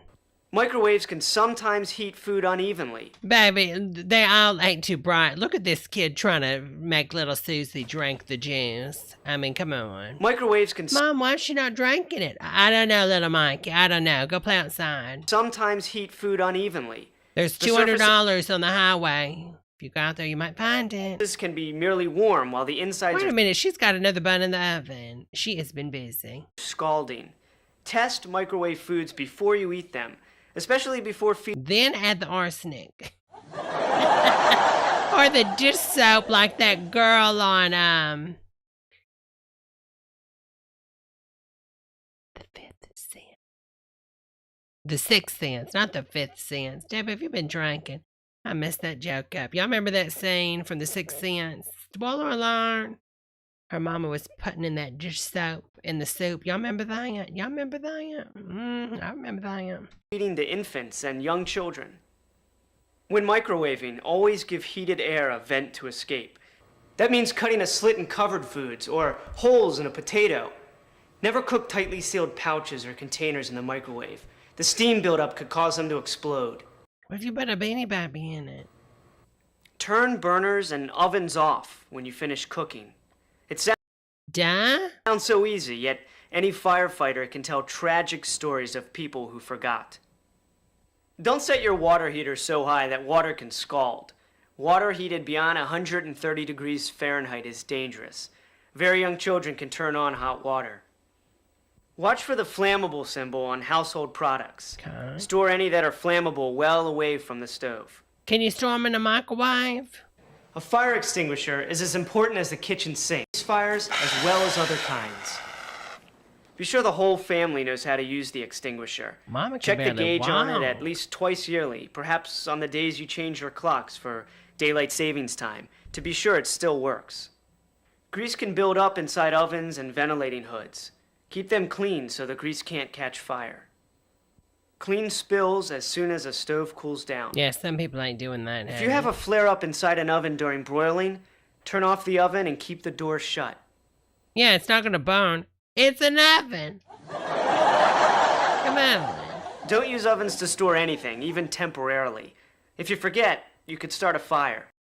Microwaves can sometimes heat food unevenly. Baby, they all ain't too bright. Look at this kid trying to make little Susie drink the juice. I mean, come on. Microwaves can Mom, why is she not drinking it? I don't know, little Mikey. I don't know. Go play outside. sometimes heat food unevenly. There's The $200 on the highway. If you go out there, you might find it. This can be merely warm while the insides Wait are a minute. She's got another bun in the oven. She has been busy. scalding. Test microwave foods before you eat them, especially before feeding. Then add the arsenic. Or the dish soap like that girl on, The Fifth Sense. The Sixth Sense, not the Fifth Sense. Debbie, have you been drinking? I messed that joke up. Y'all remember that scene from The Sixth Sense? Spoiler alert. Her mama was putting in that dish soap in the soup. Y'all remember that? I remember that. Feeding to infants and young children. When microwaving, always give heated air a vent to escape. That means cutting a slit in covered foods or holes in a potato. Never cook tightly sealed pouches or containers in the microwave. The steam buildup could cause them to explode. What if you put a Beanie Baby in it? Turn burners and ovens off when you finish cooking. It Duh? sounds so easy, yet any firefighter can tell tragic stories of people who forgot. Don't set your water heater so high that water can scald. Water heated beyond 130 degrees Fahrenheit is dangerous. Very young children can turn on hot water. Watch for the flammable symbol on household products. Okay. Store any that are flammable well away from the stove. Can you store them in a microwave? A fire extinguisher is as important as the kitchen sink. Fires as well as other kinds. Be sure the whole family knows how to use the extinguisher. Mama can Check the barely gauge on it walk. at least twice yearly, perhaps on the days you change your clocks for daylight savings time, to be sure it still works. Grease can build up inside ovens and ventilating hoods. Keep them clean so the grease can't catch fire. Clean spills as soon as a stove cools down. Yeah, some people ain't doing that. If you have a flare-up inside an oven during broiling, turn off the oven and keep the door shut. Yeah, it's not gonna burn. It's an oven. Come on. Don't use ovens to store anything, even temporarily. If you forget, you could start a fire.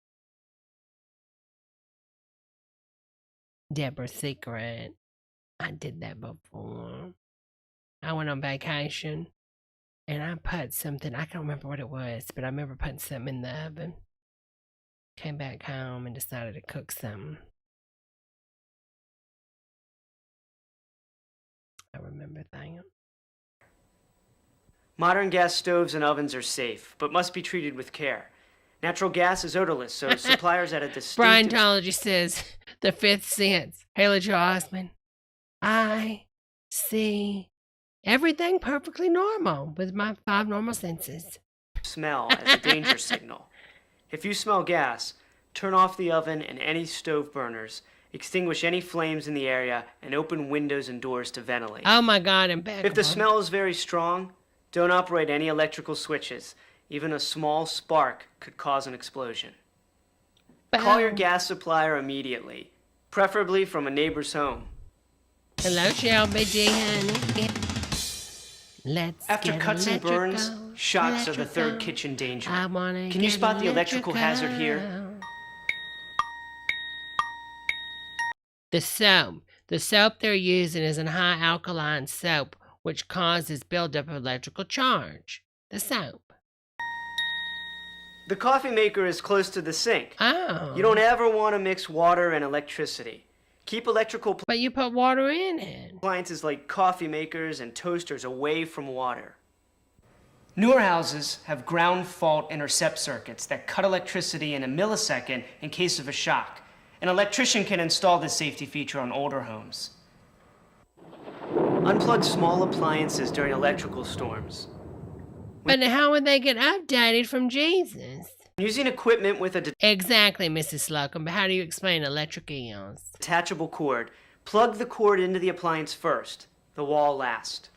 Debra's secret. I did that before. I went on vacation and I put something, I can't remember what it was, but I remember putting something in the oven. Came back home and decided to cook something. I remember that. Modern gas stoves and ovens are safe, but must be treated with care. Natural gas is odorless, so suppliers at a distinct... Briantology says, the fifth sense. Haley Joel Osment. I see everything perfectly normal with my 5 normal senses. ...smell as a danger signal. If you smell gas, turn off the oven and any stove burners, extinguish any flames in the area, and open windows and doors to ventilate. Oh my God, impeccable. If the smell is very strong, don't operate any electrical switches. Even a small spark could cause an explosion. Call your gas supplier immediately, preferably from a neighbor's home. Hello, Shelby G, honey. Let's After get cuts and burns, electrical, shocks are the third electrical. kitchen danger. I wanna Can you get spot the electrical hazard here? The soap. The soap they're using is a high alkaline soap, which causes buildup of electrical charge. The soap. The coffee maker is close to the sink. Oh. You don't ever want to mix water and electricity. Keep electrical But you put water in it. appliances like coffee makers and toasters away from water. Newer houses have ground fault intercept circuits that cut electricity in a millisecond in case of a shock. An electrician can install this safety feature on older homes. Unplug small appliances during electrical storms. But how would they get updated from Jesus? Using equipment with a Exactly, Mrs. Slocum, but how do you explain electric eels? detachable cord, plug the cord into the appliance first, the wall last.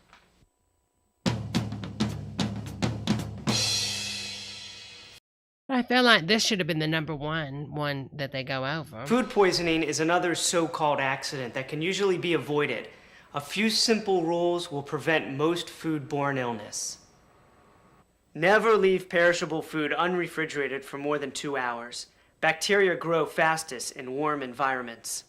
I feel like this should have been the number one that they go over. Food poisoning is another so-called accident that can usually be avoided. A few simple rules will prevent most foodborne illness. Never leave perishable food unrefrigerated for more than 2 hours. Bacteria grow fastest in warm environments.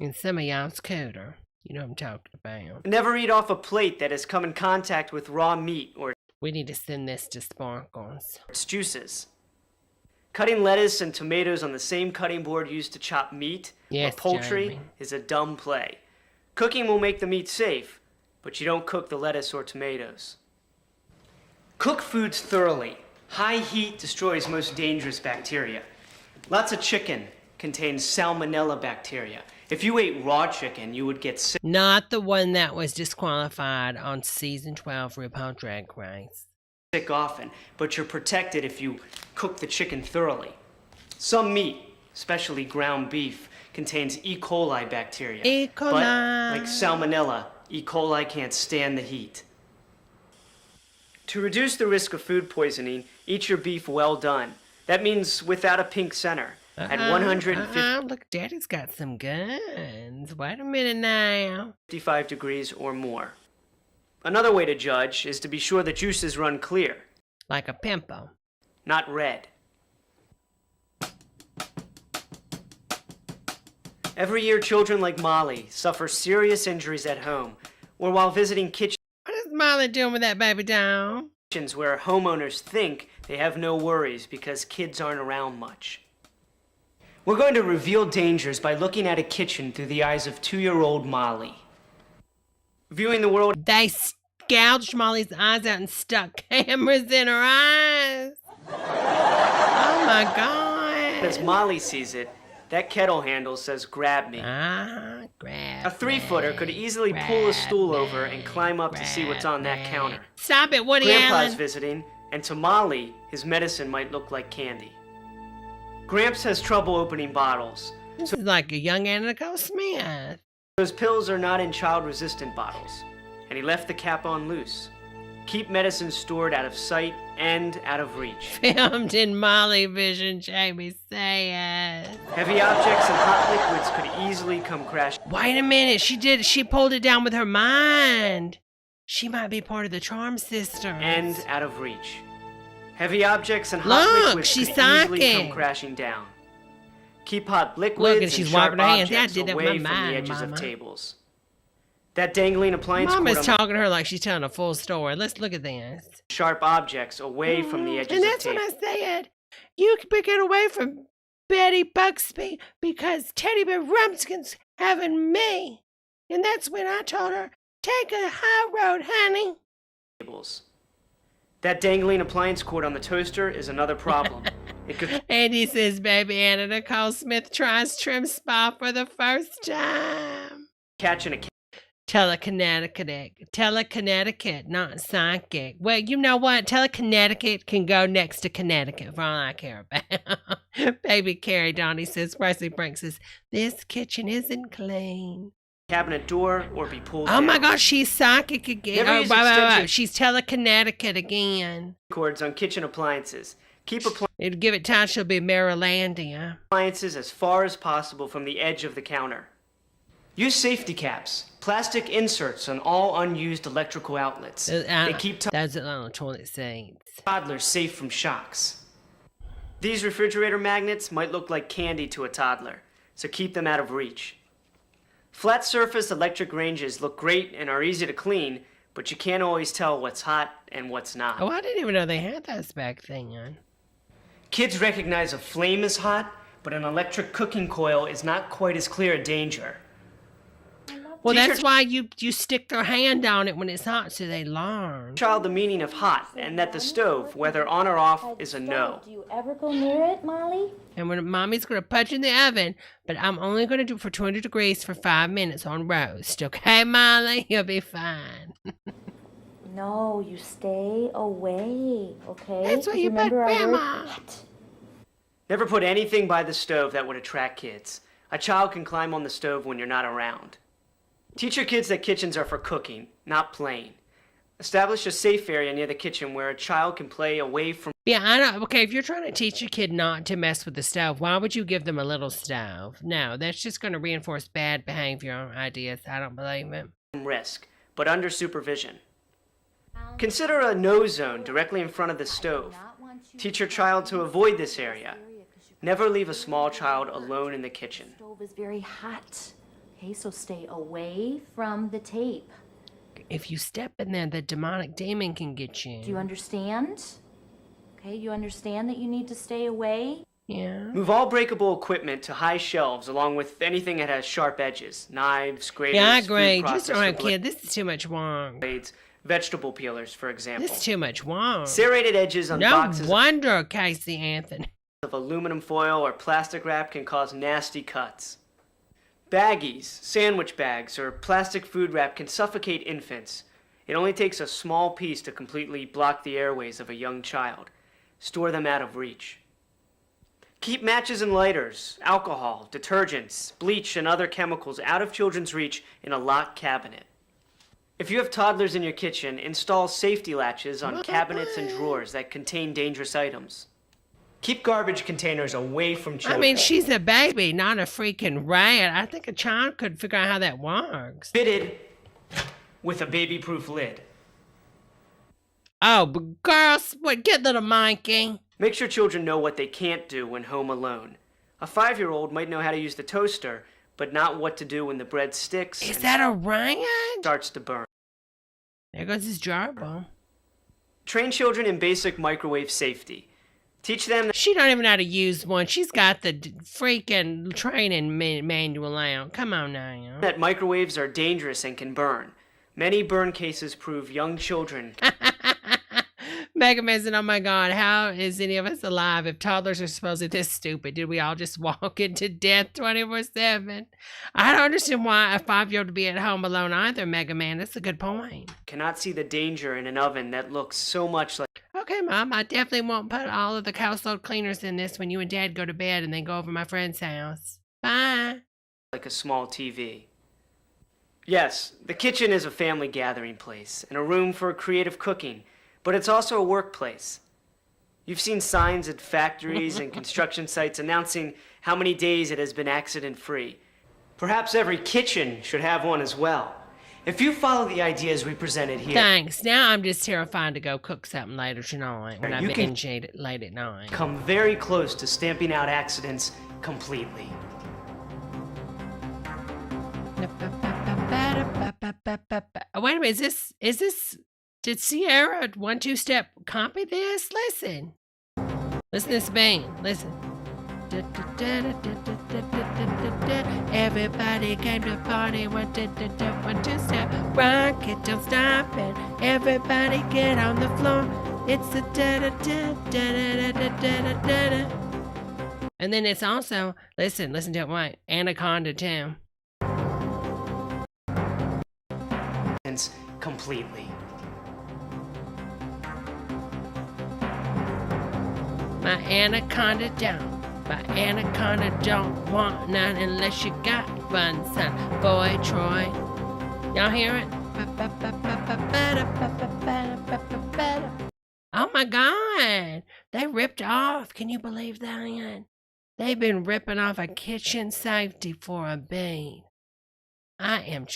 And some of y'all's cooler. You know what I'm talking about. Never eat off a plate that has come in contact with raw meat or We need to send this to Sparkles. its juices. Cutting lettuce and tomatoes on the same cutting board used to chop meat Yes, or poultry Jeremy. is a dumb play. Cooking will make the meat safe, but you don't cook the lettuce or tomatoes. Cook foods thoroughly. High heat destroys most dangerous bacteria. Lots of chicken contains salmonella bacteria. If you ate raw chicken, you would get sick. Not the one that was disqualified on season 12 RuPaul Drag Race. Sick often, but you're protected if you cook the chicken thoroughly. Some meat, especially ground beef, contains E. coli bacteria. E. coli. But like salmonella, E. coli can't stand the heat. To reduce the risk of food poisoning, eat your beef well done. That means without a pink center. At 155 Look, Daddy's got some guns. Wait a minute now. degrees or more. Another way to judge is to be sure the juices run clear, Like a pimple. not red. Every year, children like Molly suffer serious injuries at home or while visiting What is Molly doing with that baby doll? kitchens where homeowners think they have no worries because kids aren't around much. We're going to reveal dangers by looking at a kitchen through the eyes of 2-year-old Molly. Viewing the world They gouged Molly's eyes out and stuck cameras in her eyes. Oh my God. as Molly sees it, that kettle handle says grab me. Grab A 3-footer could easily pull a stool over and climb up to see what's on that counter. Stop it, Woody Grandpa's Allen. visiting, and to Molly, his medicine might look like candy. Gramps has trouble opening bottles. This is like a young Anna Nicole Smith. Those pills are not in child-resistant bottles, and he left the cap on loose. Keep medicine stored out of sight and out of reach. Filmed in Molly Vision, Jamie says. Heavy objects and hot liquids could easily come crashing. Wait a minute, she pulled it down with her mind. She might be part of the Charm Sisters. And out of reach. Heavy objects and hot Look, liquids she's could easily psychic. come crashing down. Keep hot liquids Look, and and she's sharp wiping her hands. Yeah, I objects did that with away my from the mind, edges Mama. of tables. That dangling appliance cord Mama's on talking to her like she's telling a full story. Let's look at this. sharp objects away from the edges And of that's when tables. I said, you can get away from Betty Buxby because Teddy Bear Rumpkin's having me. And that's when I told her, take a high road, honey. tables. That dangling appliance cord on the toaster is another problem. It could Andy says, baby Anna Nicole Smith tries trim spa for the first time. catch in a Telekinetic, not psychic. Well, you know what? Telekinetic can go next to Connecticut for all I care about. Baby Carrie Donnie says, Wesley Brink says, this kitchen isn't clean. cabinet door or be pulled Oh down. my gosh, she's psychic again. Never Oh, use wait. extension She's telekinetic again. cords on kitchen appliances. Keep It'd give it time, she'll be Marylandia. appliances as far as possible from the edge of the counter. Use safety caps, plastic inserts on all unused electrical outlets. They keep Those are on the toilet seats. toddlers safe from shocks. These refrigerator magnets might look like candy to a toddler, so keep them out of reach. Flat surface electric ranges look great and are easy to clean, but you can't always tell what's hot and what's not. Oh, I didn't even know they had those back then. Kids recognize a flame is hot, but an electric cooking coil is not quite as clear a danger. Well, Teach that's your why you stick their hand on it when it's hot so they learn. child the meaning of hot and that the stove, whether on or off, is a no. Do you ever go near it, Molly? And when mommy's going to put it in the oven, but I'm only going to do it for 200 degrees for 5 minutes on roast. Okay, Molly? You'll be fine. No, you stay away, okay? That's what you put, remember our word? Grandma. Hot. Never put anything by the stove that would attract kids. A child can climb on the stove when you're not around. Teach your kids that kitchens are for cooking, not playing. Establish a safe area near the kitchen where a child can play away from. Yeah, I know. Okay, if you're trying to teach your kid not to mess with the stove, why would you give them a little stove? No, that's just going to reinforce bad behavior ideas. I don't believe it. Risk, but under supervision. Consider a no zone directly in front of the stove. Teach your child to avoid this area. Never leave a small child alone in the kitchen. The stove is very hot. Okay, so stay away from the tape. If you step in there, the demonic demon can get you. Do you understand? Okay, you understand that you need to stay away? Yeah. Move all breakable equipment to high shelves along with anything that has sharp edges. Knives, graters, Yeah, I food agree. Just don't processor have kid. This is too much work. blades, vegetable peelers, for This example. is too much work. Serrated edges on No boxes wonder, Casey Anthony. of aluminum foil or plastic wrap can cause nasty cuts. Baggies, sandwich bags, or plastic food wrap can suffocate infants. It only takes a small piece to completely block the airways of a young child. Store them out of reach. Keep matches and lighters, alcohol, detergents, bleach, and other chemicals out of children's reach in a locked cabinet. If you have toddlers in your kitchen, install safety latches on cabinets and drawers that contain dangerous items. Keep garbage containers away from children. I mean, she's a baby, not a freaking rat. I think a child could figure out how that works. Fitted with a baby-proof lid. Oh, but girls, what? Get little Mikey. Make sure children know what they can't do when home alone. A 5-year-old might know how to use the toaster, but not what to do when the bread sticks Is and that a rat? starts to burn. There goes his gerbil. Train children in basic microwave safety. Teach them that She don't even know how to use one. She's got the freaking training manual out. Come on now. microwaves are dangerous and can burn. Many burn cases prove young children Mega Man said, oh my God, how is any of us alive if toddlers are supposedly this stupid? Did we all just walk into death 24/7? I don't understand why a 5-year-old would be at home alone either, Mega Man. That's a good point. cannot see the danger in an oven that looks so much Okay, Mom, I definitely won't put all of the household cleaners in this when you and Dad go to bed and then go over to my friend's house. Bye. like a small TV. Yes, the kitchen is a family gathering place and a room for creative cooking, but it's also a workplace. You've seen signs at factories and construction sites announcing how many days it has been accident-free. Perhaps every kitchen should have one as well. If you follow the ideas we presented here, Thanks. Now I'm just terrified to go cook something later tonight when I You can- binge eat it late at night. come very close to stamping out accidents completely. Oh, wait a minute, did Sierra 1-2 step copy this? Listen to this band, listen. Everybody came to party. One, two, step. Rock it, don't stop it. Everybody get on the floor. It's a da-da-da-da-da-da-da-da-da. And then it's also, listen to it right, Anaconda too. Completely. My anaconda don't. My anaconda don't want none unless you got one, son. Boy, Troy. Y'all hear it? Oh my God. They ripped off. Can you believe that? They've been ripping off a kitchen safety for a bean. I am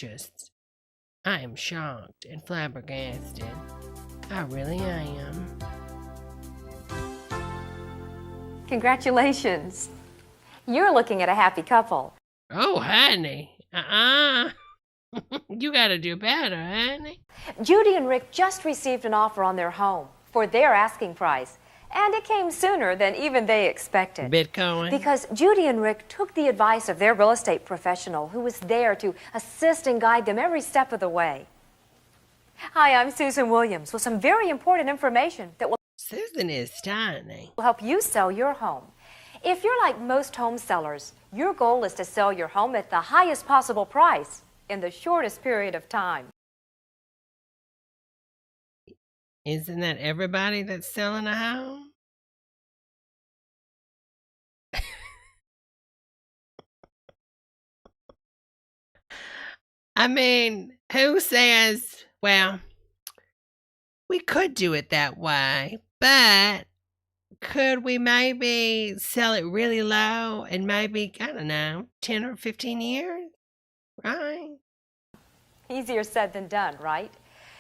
shocked and flabbergasted. I really am. Congratulations. You're looking at a happy couple. Oh, honey. You gotta do better, honey. Judy and Rick just received an offer on their home for their asking price. And it came sooner than even they expected. Bitcoin. Because Judy and Rick took the advice of their real estate professional who was there to assist and guide them every step of the way. Hi, I'm Susan Williams with some very important information that will Susan is tiny. help you sell your home. If you're like most home sellers, your goal is to sell your home at the highest possible price in the shortest period of time. Isn't that everybody that's selling a home? I mean, who says, well, we could do it that way, but could we maybe sell it really low and maybe, I don't know, 10 or 15 years? Right? Easier said than done, right?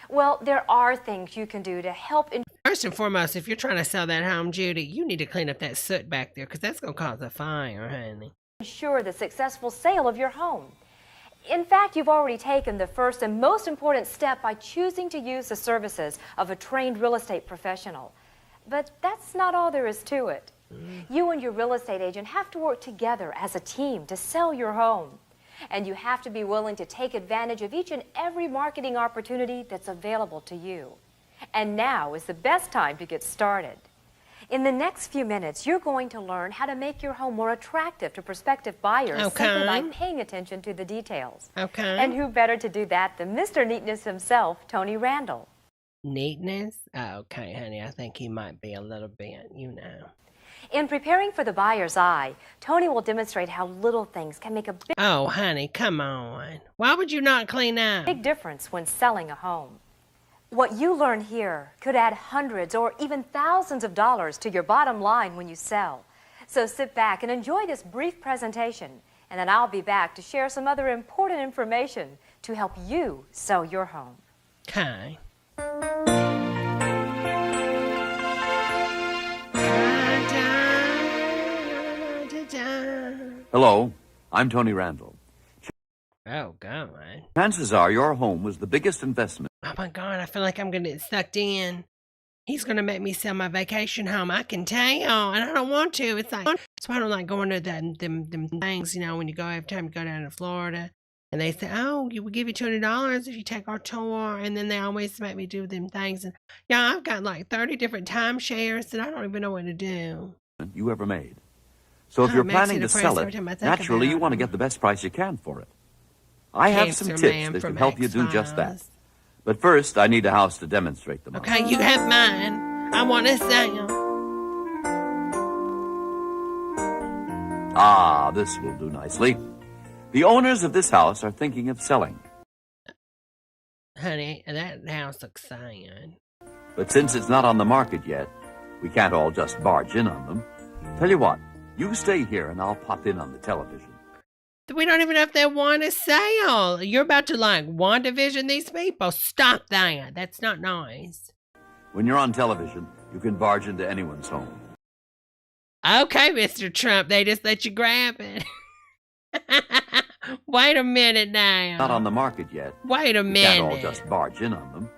Well, there are things you can do to help. First and foremost, if you're trying to sell that home, Judy, you need to clean up that soot back there because that's going to cause a fire, honey. Ensure the successful sale of your home. In fact, you've already taken the first and most important step by choosing to use the services of a trained real estate professional. But that's not all there is to it. You and your real estate agent have to work together as a team to sell your home. And you have to be willing to take advantage of each and every marketing opportunity that's available to you. And now is the best time to get started. In the next few minutes, you're going to learn how to make your home more attractive to prospective buyers simply by paying attention to the details. Okay. And who better to do that than Mr. Neatness himself, Tony Randall. Neatness? Okay, honey, I think he might be a little bit, you know. In preparing for the buyer's eye, Tony will demonstrate how little things can make a big Oh, honey, come on. Why would you not clean up? big difference when selling a home. What you learn here could add hundreds or even thousands of dollars to your bottom line when you sell. So sit back and enjoy this brief presentation, and then I'll be back to share some other important information to help you sell your home. Okay. Hello, I'm Tony Randall. Oh, God. Chances are your home was the biggest investment. Oh, my God, I feel like I'm going to get sucked in. He's going to make me sell my vacation home. I can tell, and I don't want to. It's like, that's why I don't like going to them things, when you go every time you go down to Florida. And they say, oh, we'll give you $200 if you take our tour. And then they always make me do them things. And, I've got like 30 different timeshares and I don't even know what to do. You ever made. So if you're planning to sell it, naturally you want to get the best price you can for it. I have some tips that can help you do just that. But first, I need a house to demonstrate them. Okay, you have mine. I want to sell. Ah, this will do nicely. The owners of this house are thinking of selling. Honey, that house looks sad. But since it's not on the market yet, we can't all just barge in on them. Tell you what, you stay here and I'll pop in on the television. We don't even know if they want to sell. You're about to WandaVision these people. Stop that. That's not nice. When you're on television, you can barge into anyone's home. Okay, Mr. Trump, they just let you grab it. Wait a minute now. Not on the market yet. Wait a minute. You can't all just barge in on them.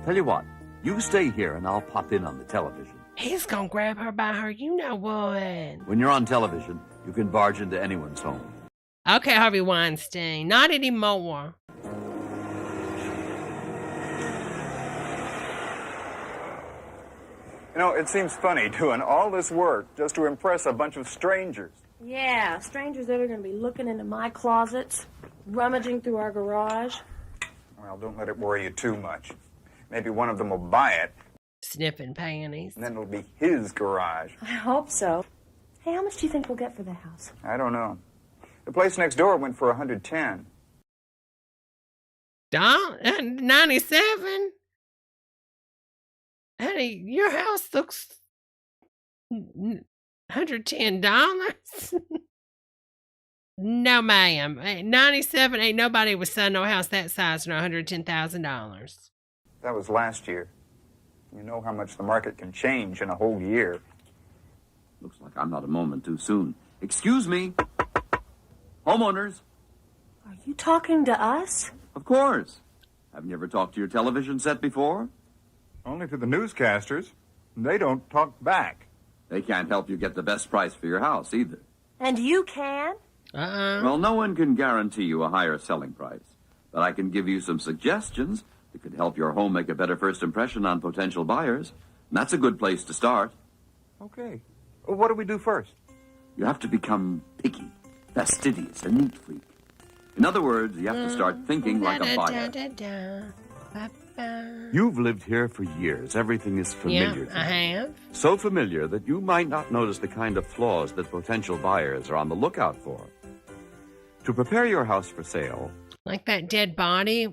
Tell you what, you stay here and I'll pop in on the television. He's gonna grab her by her you-know-what. When you're on television, you can barge into anyone's home. Okay, Harvey Weinstein. Not anymore. You know, it seems funny doing all this work just to impress a bunch of strangers. Yeah, strangers that are going to be looking into my closets, rummaging through our garage. Well, don't let it worry you too much. Maybe one of them will buy it. Sniffing panties. And then it'll be his garage. I hope so. Hey, how much do you think we'll get for the house? I don't know. The place next door went for $110. 97? Honey, your house looks $110. No, ma'am. 97 ain't nobody was selling no house that size for $110,000. That was last year. You know how much the market can change in a whole year. Looks like I'm not a moment too soon. Excuse me. Homeowners. Are you talking to us? Of course. Haven't you ever talked to your television set before? Only to the newscasters. They don't talk back. They can't help you get the best price for your house either. And you can? Well, no one can guarantee you a higher selling price. But I can give you some suggestions that could help your home make a better first impression on potential buyers. And that's a good place to start. Okay. Well, what do we do first? You have to become picky, fastidious, a neat freak. In other words, you have to start thinking like a buyer. You've lived here for years. Everything is familiar. Yeah, I have. So familiar that you might not notice the kind of flaws that potential buyers are on the lookout for. To prepare your house for sale, like that dead body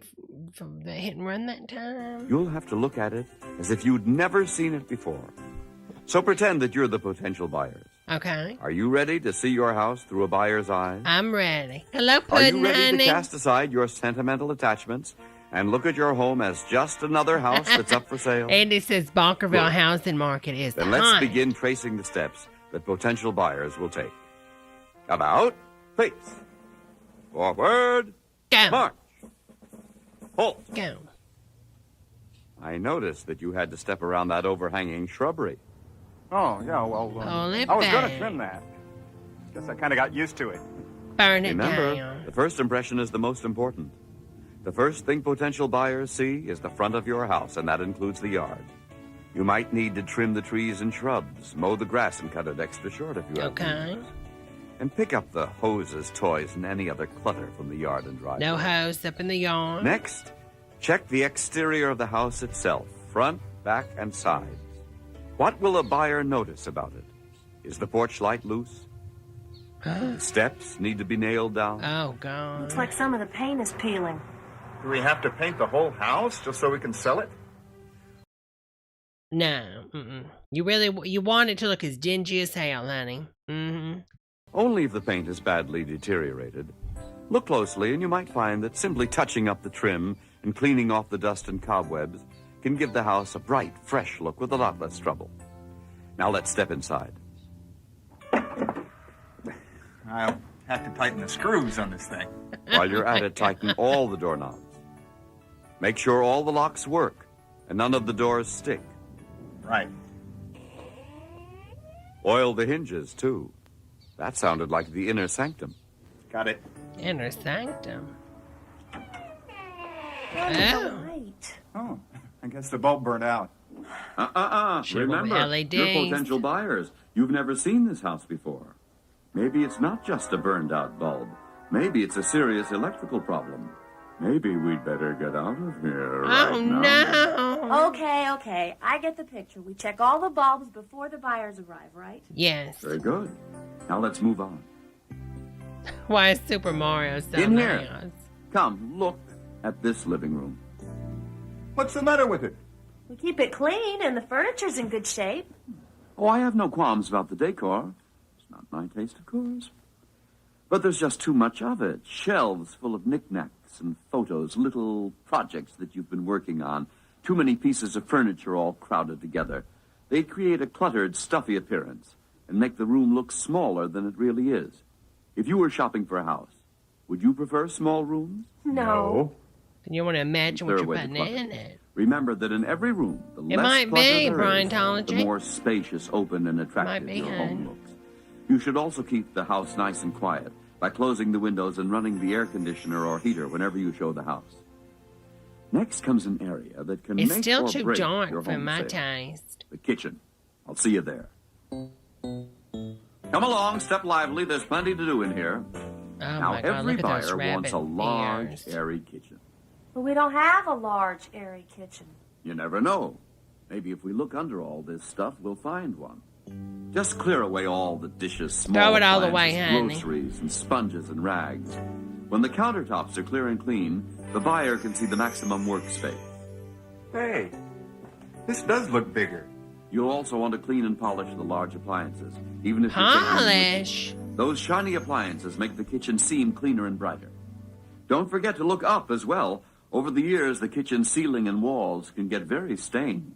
from the hit and run that time, you'll have to look at it as if you'd never seen it before. So pretend that you're the potential buyers. Okay. Are you ready to see your house through a buyer's eyes? I'm ready. Hello, Puddin', Are you ready honey? to cast aside your sentimental attachments and look at your home as just another house that's up for sale? Andy says Bonkerville housing market is Then hot. let's begin tracing the steps that potential buyers will take. About face. Forward. Go. March. Halt. Go. I noticed that you had to step around that overhanging shrubbery. Oh, yeah, well, Hold it I was going back. to trim that. Guess I kind of got used to it. Burn it Remember, down. the first impression is the most important. The first thing potential buyers see is the front of your house, and that includes the yard. You might need to trim the trees and shrubs, mow the grass, and cut it extra short if you have to. Okay. And pick up the hoses, toys, and any other clutter from the yard and driveway. No hose up in the yard. Next, check the exterior of the house itself, front, back, and sides. What will a buyer notice about it? Is the porch light loose? The steps need to be nailed down? Oh, God. Looks like some of the paint is peeling. Do we have to paint the whole house just so we can sell it? No. You want it to look as dingy as hell, honey. Mm-hmm. Only if the paint is badly deteriorated. Look closely and you might find that simply touching up the trim and cleaning off the dust and cobwebs can give the house a bright, fresh look with a lot less trouble. Now let's step inside. I'll have to tighten the screws on this thing. While you're at it, tighten all the doorknobs. Make sure all the locks work and none of the doors stick. Right. Oil the hinges, too. That sounded like the inner sanctum. Got it. Inner sanctum. Oh, I guess the bulb burned out. Remember, LEDs. you're potential buyers. You've never seen this house before. Maybe it's not just a burned-out bulb. Maybe it's a serious electrical problem. Maybe we'd better get out of here right now. No. Okay. I get the picture. We check all the bulbs before the buyers arrive, right? Yes. Very good. Now let's move on. Why is Super Mario so In here. nice? Come, look at this living room. What's the matter with it? We keep it clean and the furniture's in good shape. Oh, I have no qualms about the decor. It's not my taste, of course. But there's just too much of it. Shelves full of knickknacks and photos, little projects that you've been working on. Too many pieces of furniture all crowded together. They create a cluttered, stuffy appearance and make the room look smaller than it really is. If you were shopping for a house, would you prefer small rooms? No. And you want to imagine what Third you're way to putting clutter. in it. Remember that in every room, the It less might clutter be there is, Bryantology. the more spacious, open, and attractive your home looks. You should also keep the house nice and quiet by closing the windows and running the air conditioner or heater whenever you show the house. Next comes an area that can It's make still or too break dark your for home my sale. taste. The kitchen. I'll see you there. Come along, step lively. There's plenty to do in here. Oh Now, my God, every look at those buyer wants rabbit a large, ears. airy kitchen. But we don't have a large, airy kitchen. You never know. Maybe if we look under all this stuff, we'll find one. Just clear away all the dishes, small Throw it all away, appliances, honey. groceries, and sponges and rags. When the countertops are clear and clean, the buyer can see the maximum workspace. Hey, this does look bigger. You'll also want to clean and polish the large appliances, even if you take them with Polish. you. Those shiny appliances make the kitchen seem cleaner and brighter. Don't forget to look up as well. Over the years, the kitchen ceiling and walls can get very stained.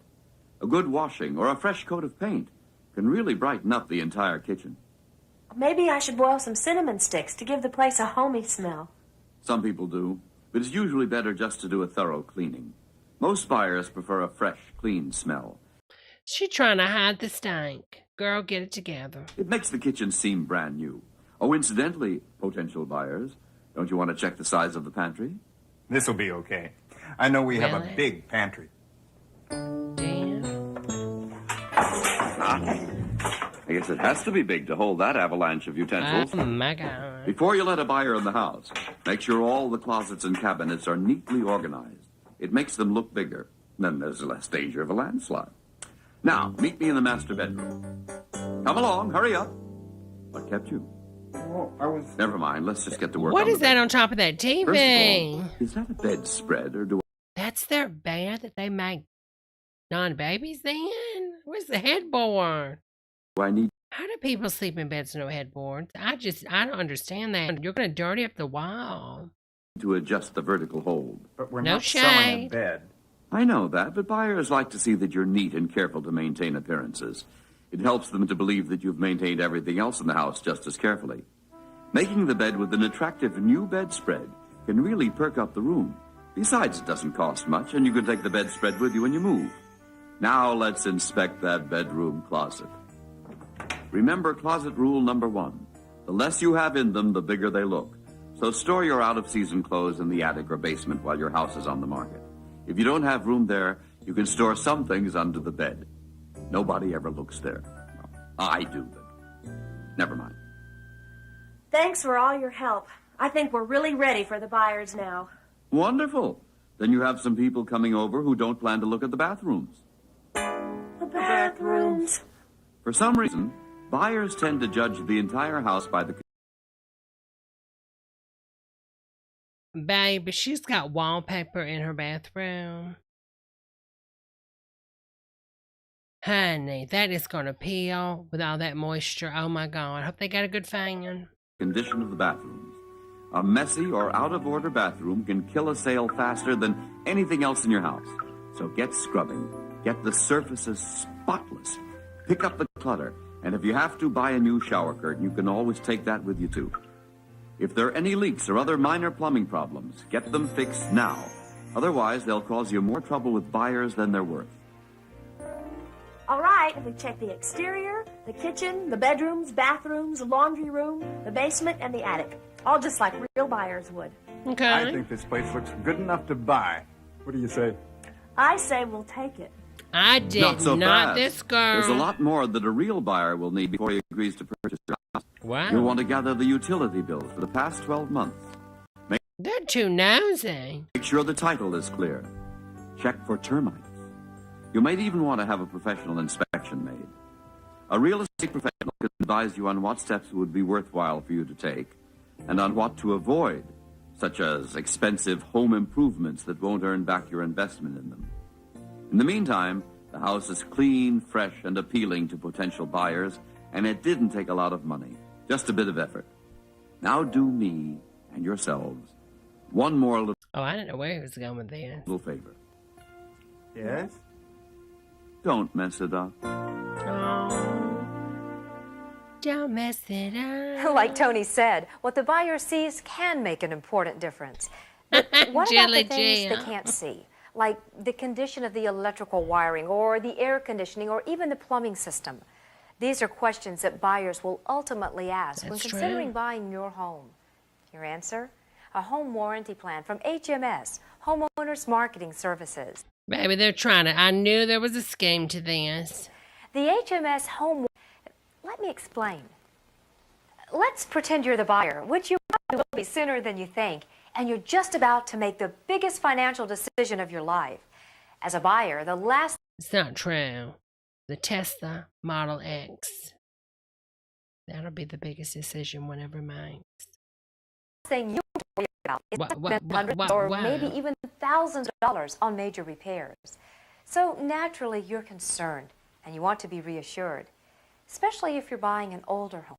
A good washing or a fresh coat of paint can really brighten up the entire kitchen. Maybe I should boil some cinnamon sticks to give the place a homey smell. Some people do, but it's usually better just to do a thorough cleaning. Most buyers prefer a fresh, clean smell. She trying to hide the stank. Girl, get it together. It makes the kitchen seem brand new. Oh, incidentally, potential buyers, don't you want to check the size of the pantry? This'll be okay. I know we have a Really? big pantry. Damn. I guess it has to be big to hold that avalanche of utensils. Oh my God. Before you let a buyer in the house, make sure all the closets and cabinets are neatly organized. It makes them look bigger. Then there's less danger of a landslide. Now, meet me in the master bedroom. Come along, hurry up. What kept you? Oh, I was... Never mind, let's just get to work. What on is the that bed. on top of that First of all, TV? is that a bedspread or do That's their bed that they make non-babies in? Where's the headboard? I need How do people sleep in beds with no headboards? I don't understand that. You're going to dirty up the wall. to adjust the vertical hold? But we're No not selling a shade. bed. I know that, but buyers like to see that you're neat and careful to maintain appearances. It helps them to believe that you've maintained everything else in the house just as carefully. Making the bed with an attractive new bedspread can really perk up the room. Besides, it doesn't cost much, and you can take the bedspread with you when you move. Now let's inspect that bedroom closet. Remember closet rule number 1. The less you have in them, the bigger they look. So store your out-of-season clothes in the attic or basement while your house is on the market. If you don't have room there, you can store some things under the bed. Nobody ever looks there. Well, I do, but never mind. Thanks for all your help. I think we're really ready for the buyers now. Wonderful. Then you have some people coming over who don't plan to look at the bathrooms. The bathrooms. For some reason, buyers tend to judge the entire house by the... Baby, she's got wallpaper in her bathroom. Honey, that is going to peel with all that moisture. Oh my God. I hope they got a good fan. condition of the bathrooms. A messy or out-of-order bathroom can kill a sale faster than anything else in your house. So get scrubbing. Get the surfaces spotless. Pick up the clutter. And if you have to, buy a new shower curtain. You can always take that with you, too. If there are any leaks or other minor plumbing problems, get them fixed now. Otherwise, they'll cause you more trouble with buyers than they're worth. All right, we checked the exterior, the kitchen, the bedrooms, bathrooms, laundry room, the basement, and the attic. All just like real buyers would. Okay. I think this place looks good enough to buy. What do you say? I say we'll take it. I did Not so fast. this girl. There's a lot more that a real buyer will need before he agrees to purchase your house. Wow. You'll want to gather the utility bills for the past 12 months. They're too nosy. Make sure the title is clear. Check for termites. You might even want to have a professional inspection made. A real estate professional can advise you on what steps would be worthwhile for you to take and on what to avoid, such as expensive home improvements that won't earn back your investment in them. In the meantime, the house is clean, fresh, and appealing to potential buyers, and it didn't take a lot of money, just a bit of effort. Now do me and yourselves one more little Oh, I didn't know where he was going with this. favor. Yes? Don't mess it up. Oh, don't mess it up. Like Tony said, what the buyer sees can make an important difference. But what about Jelly the things jam. they can't see? like the condition of the electrical wiring or the air conditioning or even the plumbing system. These are questions that buyers will ultimately ask when considering buying your home. Your answer? A home warranty plan from HMS, Homeowners Marketing Services. Baby, they're trying to. I knew there was a scheme to this. The HMS home... Let me explain. Let's pretend you're the buyer, which you probably will be sooner than you think, and you're just about to make the biggest financial decision of your life. As a buyer, the last... It's not true. The Tesla Model X. That'll be the biggest decision one ever makes. Thing you worry about is hundreds or maybe even thousands of dollars on major repairs. So naturally, you're concerned and you want to be reassured, especially if you're buying an older home.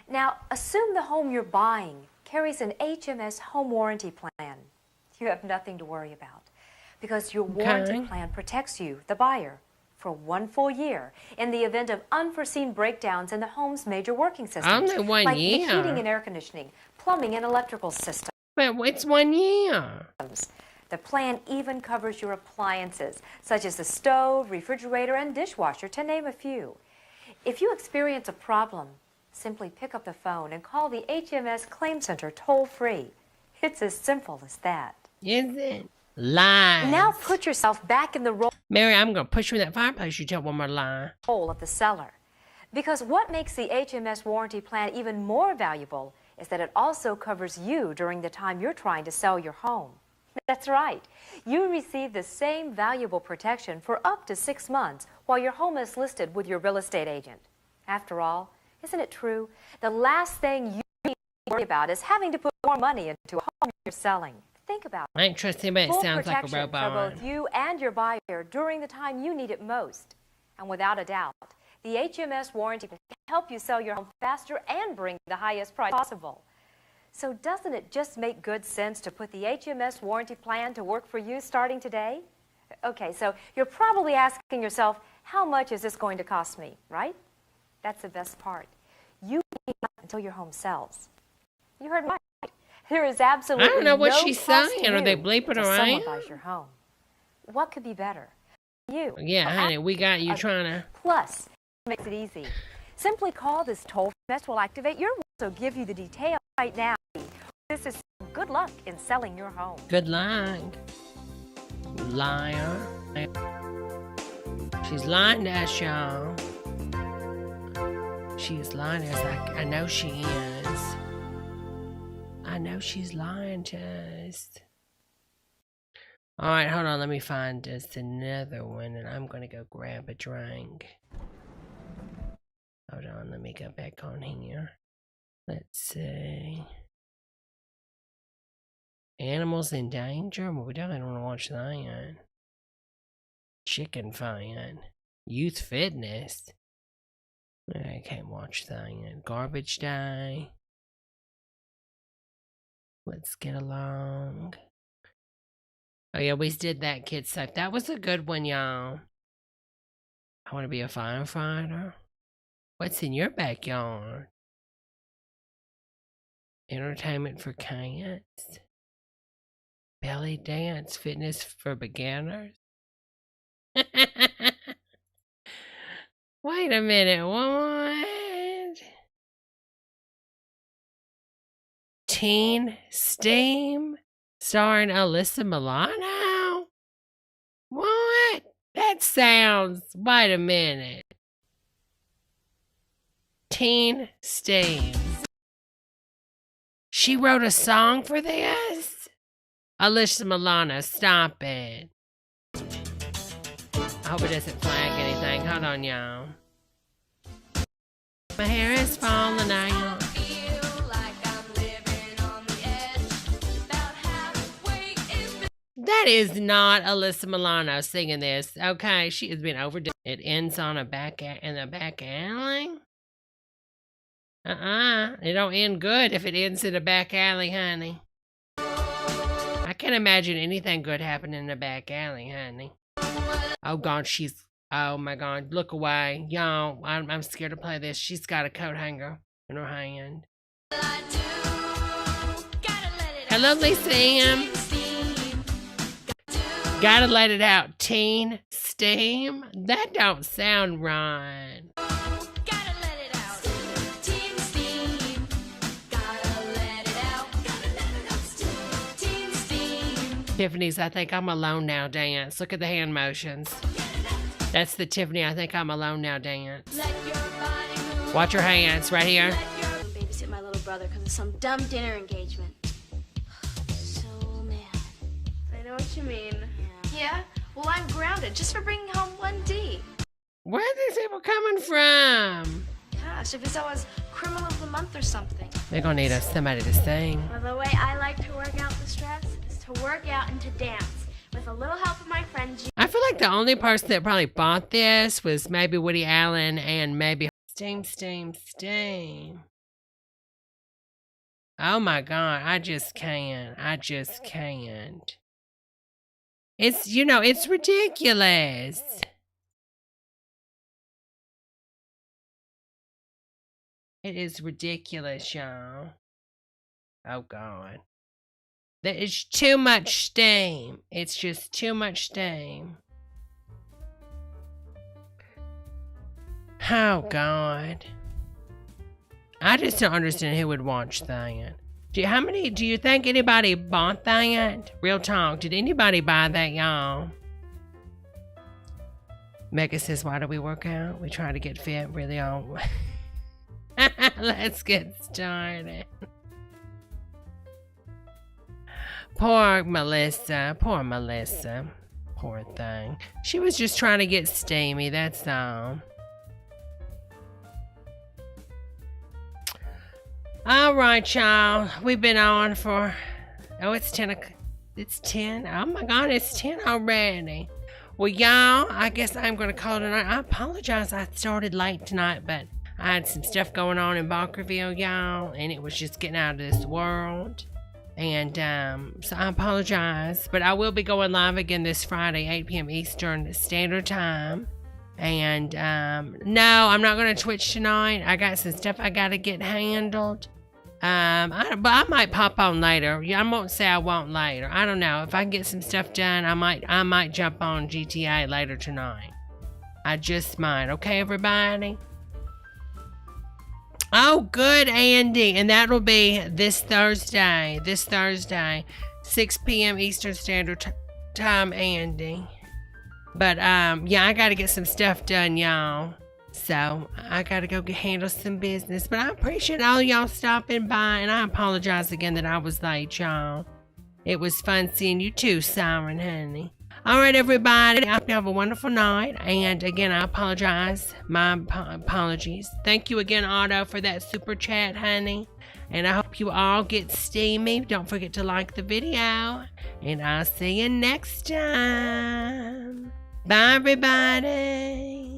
Now, assume the home you're buying carries an HMS home warranty plan. You have nothing to worry about because your warranty plan protects you, the buyer, for 1 full year in the event of unforeseen breakdowns in the home's major working systems. Only 1 like year. The heating and air conditioning, plumbing and electrical systems. But it's 1 year. The plan even covers your appliances, such as the stove, refrigerator, and dishwasher, to name a few. If you experience a problem, simply pick up the phone and call the HMS Claim Center toll-free. It's as simple as that. Is it? Lies. Now put yourself back in the role... Mary, I'm going to push you in that fireplace. You tell one more lie. ...of the seller. Because what makes the HMS warranty plan even more valuable is that it also covers you during the time you're trying to sell your home. That's right. You receive the same valuable protection for up to 6 months while your home is listed with your real estate agent. After all, isn't it true? The last thing you need to worry about is having to put more money into a home you're selling. Think about it. I ain't trusting anybody. It sounds like a robot. For both you and your buyer during the time you need it most. And without a doubt, the HMS warranty can help you sell your home faster and bring the highest price possible. So doesn't it just make good sense to put the HMS warranty plan to work for you starting today? Okay, so you're probably asking yourself, how much is this going to cost me, right? That's the best part. You wait until your home sells. You heard me. There is absolutely I don't know what no she's cost saying. to Are they you bleeping till her someone out? buys your home. What could be better? You. Yeah, honey, we got you trying to... Plus, makes it easy. Simply call this toll-free. This will activate your will, so give you the details right now. This is good luck in selling your home. Good luck. Liar. She's lying to us, y'all. She's lying to us. I know she is. I know she's lying to us. All right, hold on. Let me find just another one, and I'm going to go grab a drink. Hold on. Let me go back on here. Let's see. Animals in danger? Well, we definitely don't want to watch that. Chicken fight. Youth fitness. I can't watch that. Garbage day. Let's get along. Oh yeah, we did that, Kid Safe. That was a good one, y'all. I want to be a firefighter. What's in your backyard? Entertainment for cats. Belly dance, fitness for beginners. Wait a minute, what? Teen Steam, starring Alyssa Milano? What? That sounds... Wait a minute. Teen Steam. She wrote a song for this? Alyssa Milano, stop it. I hope it doesn't flag anything. Hold on, y'all. My hair is falling out. That is not Alyssa Milano singing this. Okay, she has been overdone. It ends on a in the back alley. It don't end good if it ends in a back alley, honey. I can't imagine anything good happening in the back alley, honey. Oh God, oh my God, look away. Y'all, I'm scared to play this. She's got a coat hanger in her hand. Hello, Lisa M. Gotta let it out. Teen steam? That don't sound right. Gotta let it out. Teen steam. Gotta let it out. Gotta let it out. Teen steam. Tiffany's I Think I'm Alone Now dance. Look at the hand motions. That's the Tiffany I Think I'm Alone Now dance. Let your body move. Watch your hands right here. Babysit my little brother because of some dumb dinner engagement. So mad. I know what you mean. Yeah? Well, I'm grounded just for bringing home 1D. Where are these people coming from? Gosh, if it's always criminal of the month or something. They're gonna need somebody to sing. Well, the way I like to work out the stress is to work out and to dance. With a little help of my friend I feel like the only person that probably bought this was maybe Woody Allen and maybe Steam, Steam, Steam. Oh my God, I just can't. I just can't. It's, you know, it's ridiculous. It is ridiculous, y'all. Oh God. There is too much steam. It's just too much steam. Oh God. I just don't understand who would watch that. Do you think anybody bought that? Real talk. Did anybody buy that, y'all? Mega says, why do we work out? We try to get fit, really all. Let's get started. Poor Melissa. Poor Melissa. Poor thing. She was just trying to get steamy, that's all. All right, y'all. We've been on for... Oh, it's 10 o'clock. It's 10? Oh, my God. It's 10 already. Well, y'all, I guess I'm going to call it a night. I apologize. I started late tonight, but I had some stuff going on in Barkerville, y'all, and it was just getting out of this world. And so I apologize. But I will be going live again this Friday, 8 p.m. Eastern Standard Time. And no, I'm not going to Twitch tonight. I got some stuff I got to get handled. But I might pop on later. I won't say I won't later. I don't know. If I can get some stuff done, I might jump on GTA later tonight. I just might. Okay, everybody? Oh, good, Andy. And that'll be this Thursday. 6 p.m. Eastern Standard Time, Andy. But, yeah, I got to get some stuff done, y'all. So, I got to go handle some business. But I appreciate all y'all stopping by. And I apologize again that I was late, y'all. It was fun seeing you too, Siren, honey. All right, everybody. I hope you have a wonderful night. And, again, I apologize. My apologies. Thank you again, Otto, for that super chat, honey. And I hope you all get steamy. Don't forget to like the video. And I'll see you next time. Bye, everybody.